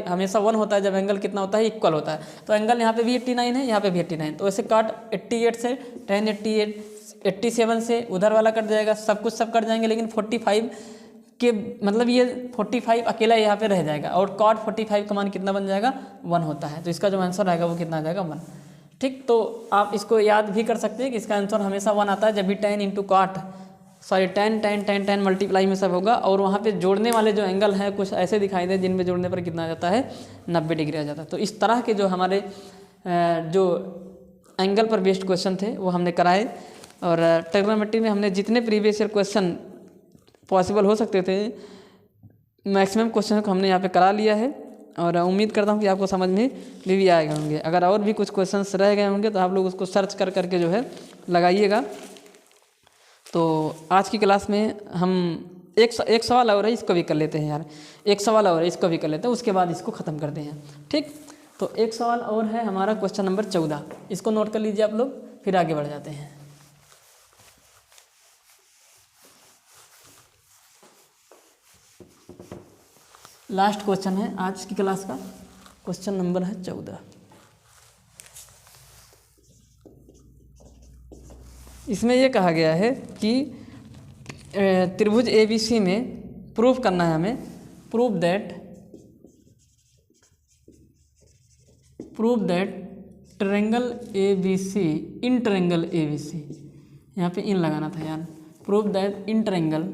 S1: हमेशा 1 होता है जब एंगल कितना होता है, इक्वल होता है। तो एंगल यहाँ पे भी 89 है, यहाँ पे भी 89, तो वैसे cot 88 से tan 88 87 से उधर वाला कट जाएगा, सब कुछ सब कट जाएंगे, लेकिन 45 के मतलब ये 45 अकेला यहाँ पे रह जाएगा, और cot 45 का मान कितना बन जाएगा, 1 होता है। तो इसका जो आंसर आएगा वो कितना आ जाएगा, 1। ठीक, तो आप इसको याद भी कर सकते हैं कि इसका आंसर हमेशा 1 आता है जब भी tan into cot, sorry tan multiply में सब होगा, और वहाँ पे जोड़ने वाले जो एंगल हैं कुछ ऐसे दिखाई दे जिनमें जोड़ने पर कितना आ जाता है, 90 डिग्री आ जाता है। तो इस तरह के जो हमारे जो एंगल पर बेस्ड क्वेश्चन थे वो हमने कराए, और ट्रिग्नोमेट्री में हमने जितने प्रीवियस ईयर क्वेश्चन पॉसिबल हो सकते थे मैक्सिमम क्वेश्चन को हमने यहाँ पे करा लिया है, और उम्मीद करता हूँ कि आपको समझ में भी आए होंगे। अगर और भी कुछ क्वेश्चंस रह गए होंगे तो आप लोग उसको सर्च कर करके जो है लगाइएगा। तो आज की क्लास में हम एक सवाल और है, इसको भी कर लेते हैं यार, एक सवाल और है, इसको भी कर लेते हैं, उसके बाद इसको ख़त्म करते हैं। ठीक, तो एक सवाल और है हमारा क्वेश्चन नंबर 14, इसको नोट कर लीजिए आप लोग, फिर आगे बढ़ जाते हैं। लास्ट क्वेश्चन है आज की क्लास का, क्वेश्चन नंबर है 14। इसमें ये कहा गया है कि त्रिभुज ABC में प्रूव करना है हमें, prove that triangle ABC, in triangle ABC, यहाँ पे इन लगाना था यार, prove that in triangle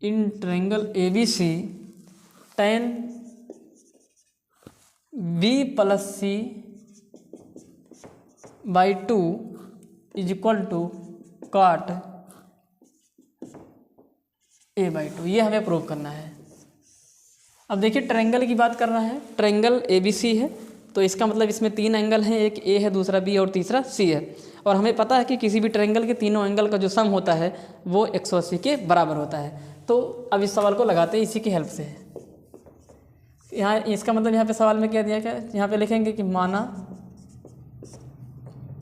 S1: ABC tan B + C by 2 is equal to cot A by 2, ये हमें प्रूव करना है। अब देखिए ट्रायंगल की बात कर रहा है, ट्रायंगल ABC है, तो इसका मतलब इसमें 3 एंगल हैं, एक A है, दूसरा B और तीसरा C है, और हमें पता है कि किसी भी ट्रायंगल के तीनों एंगल का जो सम होता है वो 180 के बराबर होता है। तो अब इस सवाल को लगाते हैं इसी की हेल्प से। यहाँ इसका मतलब यहाँ पे सवाल में क्या दिया गया, यहाँ पे लिखेंगे कि माना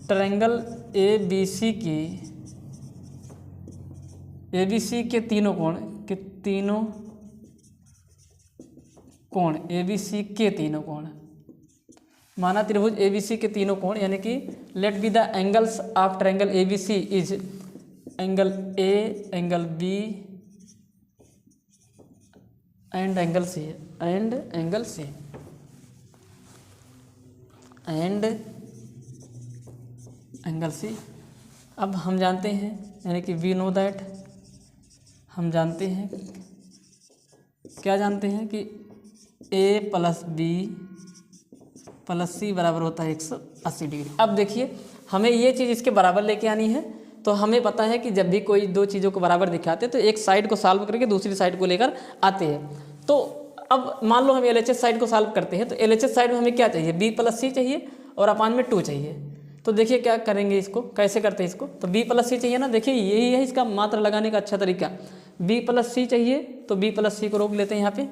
S1: ट्रायंगल ABC के तीनों कोण, माना त्रिभुज ABC के तीनों कोण, यानी कि let be the angles of triangle ABC is angle A, angle B and angle C। And angle C. अब हम जानते हैं, यानी कि वी नो दैट, हम जानते हैं, क्या जानते हैं कि ए प्लस बी प्लस सी बराबर होता है 180 डिग्री। अब देखिए हमें ये चीज़ इसके बराबर लेके आनी है। तो हमें पता है कि जब भी कोई दो चीज़ों को बराबर दिखाते हैं तो एक साइड को सॉल्व करके दूसरी साइड को लेकर आते हैं। तो अब मान लो हम LHS साइड को सॉल्व करते हैं, तो LHS साइड में हमें क्या चाहिए, बी प्लस सी चाहिए और अपान में 2 चाहिए। तो देखिए क्या करेंगे, इसको कैसे करते हैं इसको, तो बी प्लस सी चाहिए ना, देखिए यही है इसका मात्रा लगाने का अच्छा तरीका। बी प्लस सी चाहिए तो बी प्लस सी को रोक लेते हैं यहाँ पे,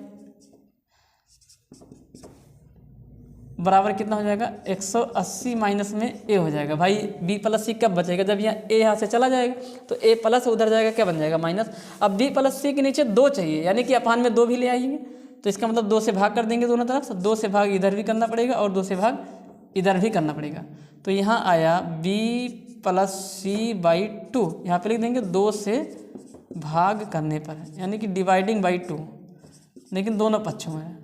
S1: बराबर कितना हो जाएगा 180 माइनस में ए हो जाएगा। भाई बी प्लस सी कब बचेगा, जब यहाँ ए यहाँ से चला जाएगा तो ए प्लस उधर जाएगा, क्या बन जाएगा माइनस। अब बी प्लस सी के नीचे 2 चाहिए, यानी कि अपान में 2 भी ले आएंगे, तो इसका मतलब 2 से भाग कर देंगे दोनों तरफ। 2 से भाग इधर भी करना पड़ेगा और 2 से भाग इधर भी करना पड़ेगा। तो यहाँ आया बी प्लस सी बाई 2, यहाँ पर लिख देंगे 2 से भाग करने पर, यानी कि डिवाइडिंग बाई 2, लेकिन दोनों पक्षों में।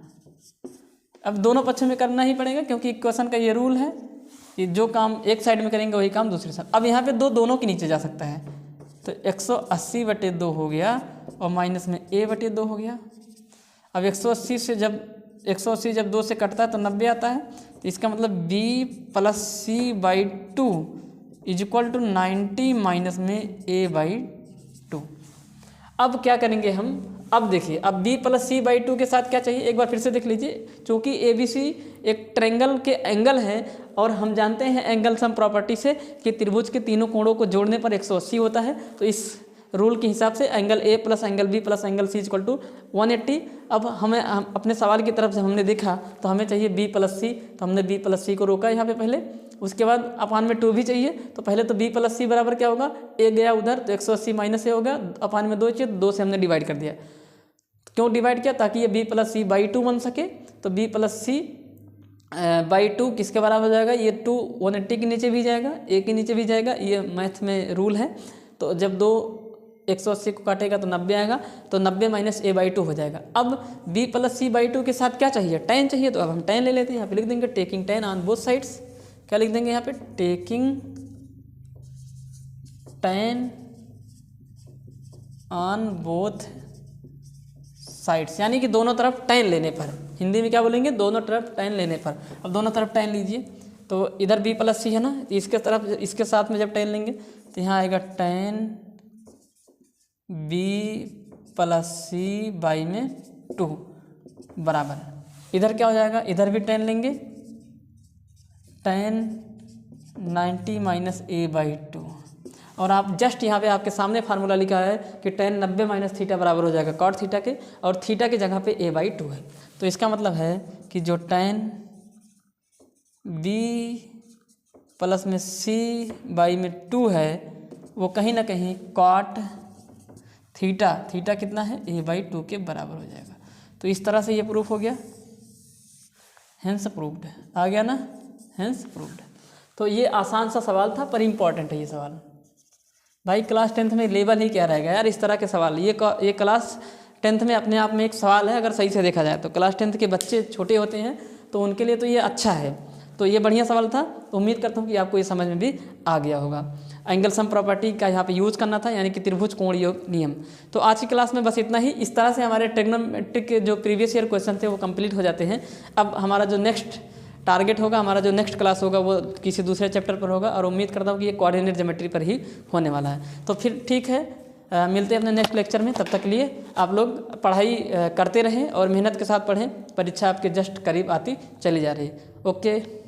S1: अब दोनों पक्षों में करना ही पड़ेगा क्योंकि इक्वेशन का ये रूल है कि जो काम एक साइड में करेंगे वही काम दूसरी साइड। अब यहाँ पे 2 दोनों के नीचे जा सकता है, तो 180/2 हो गया और माइनस में a/2 हो गया। अब 180 जब 2 से कटता है तो 90 आता है, तो इसका मतलब b plus C by 2 is equal to 90 minus में a/2। अब क्या करेंगे हम, अब देखिए अब b प्लस सी बाई 2 के साथ क्या चाहिए, एक बार फिर से देख लीजिए। चूँकि ABC एक ट्रायंगल के एंगल है और हम जानते हैं एंगल सम प्रॉपर्टी से कि त्रिभुज के तीनों कोणों को जोड़ने पर 180 होता है। तो इस रूल के हिसाब से angle A plus angle B plus angle C equal to 180। अब हम अपने सवाल की तरफ से हमने देखा तो हमें चाहिए B प्लस सी, तो हमने B प्लस सी को रोका यहाँ पे पहले। उसके बाद अपान में 2 भी चाहिए, तो पहले तो B प्लस सी बराबर क्या होगा, A गया उधर तो 180 माइनस A हो गया, अपान में 2 चाहिए, 2 से हमने डिवाइड कर दिया। क्यों डिवाइड किया, ताकि ये b प्लस सी बाई 2 बन सके। तो b प्लस सी बाई 2 किसके बराबर हो जाएगा, ये 2 180 के नीचे भी जाएगा, a के नीचे भी जाएगा, ये मैथ में रूल है। तो जब 2 180 को काटेगा तो 90 आएगा, तो 90 माइनस a/2 हो जाएगा। अब b प्लस सी बाई 2 के साथ क्या चाहिए, tan चाहिए, तो अब हम tan ले लेते हैं। यहाँ पे लिख देंगे taking tan on both sides. क्या लिख देंगे यहाँ पे, taking tan on both sides, यानी कि दोनों तरफ tan लेने पर। हिंदी में क्या बोलेंगे, दोनों तरफ tan लेने पर। अब दोनों तरफ tan लीजिए, तो इधर b प्लस सी है ना, इसके तरफ इसके साथ में जब tan लेंगे तो यहाँ आएगा tan b plus C by में 2 बराबर, इधर क्या हो जाएगा, इधर भी tan लेंगे, tan 90 माइनस a/2। और आप जस्ट यहाँ पे आपके सामने फार्मूला लिखा है कि tan 90 माइनस थीटा बराबर हो जाएगा cot थीटा के, और थीटा की जगह पे a/2 है। तो इसका मतलब है कि जो tan b प्लस में c बाई में 2 है वो कहीं ना कहीं cot थीटा कितना है, a/2 के बराबर हो जाएगा। तो इस तरह से ये प्रूफ हो गया, हेंस प्रूव्ड, आ गया ना, हेंस प्रूव्ड। तो ये आसान सा सवाल था पर इम्पॉर्टेंट है ये सवाल। भाई क्लास 10th में लेवल ही क्या रहेगा यार, इस तरह के सवाल। ये क्लास 10th में अपने आप में एक सवाल है, अगर सही से देखा जाए तो। क्लास 10th के बच्चे छोटे होते हैं तो उनके लिए तो ये अच्छा है। तो ये बढ़िया सवाल था, तो उम्मीद करता हूँ कि आपको ये समझ में भी आ गया होगा। एंगल सम प्रॉपर्टी का यहाँ पे यूज़ करना था, यानी कि त्रिभुज कोण योग नियम। तो आज की क्लास में बस इतना ही। इस तरह से हमारे ट्रिग्नोमेट्रिक के जो प्रीवियस ईयर क्वेश्चन थे वो कंप्लीट हो जाते हैं। अब हमारा जो नेक्स्ट टारगेट होगा, हमारा जो नेक्स्ट क्लास होगा वो किसी दूसरे चैप्टर पर होगा, और उम्मीद करता हूँ कि ये कोऑर्डिनेट ज्योमेट्री पर ही होने वाला है। तो फिर ठीक है, मिलते हैं अपने नेक्स्ट लेक्चर में। तब तक के लिए आप लोग पढ़ाई करते रहें और मेहनत के साथ पढ़ें। परीक्षा आपके जस्ट करीब आती चली जा रही है। ओके।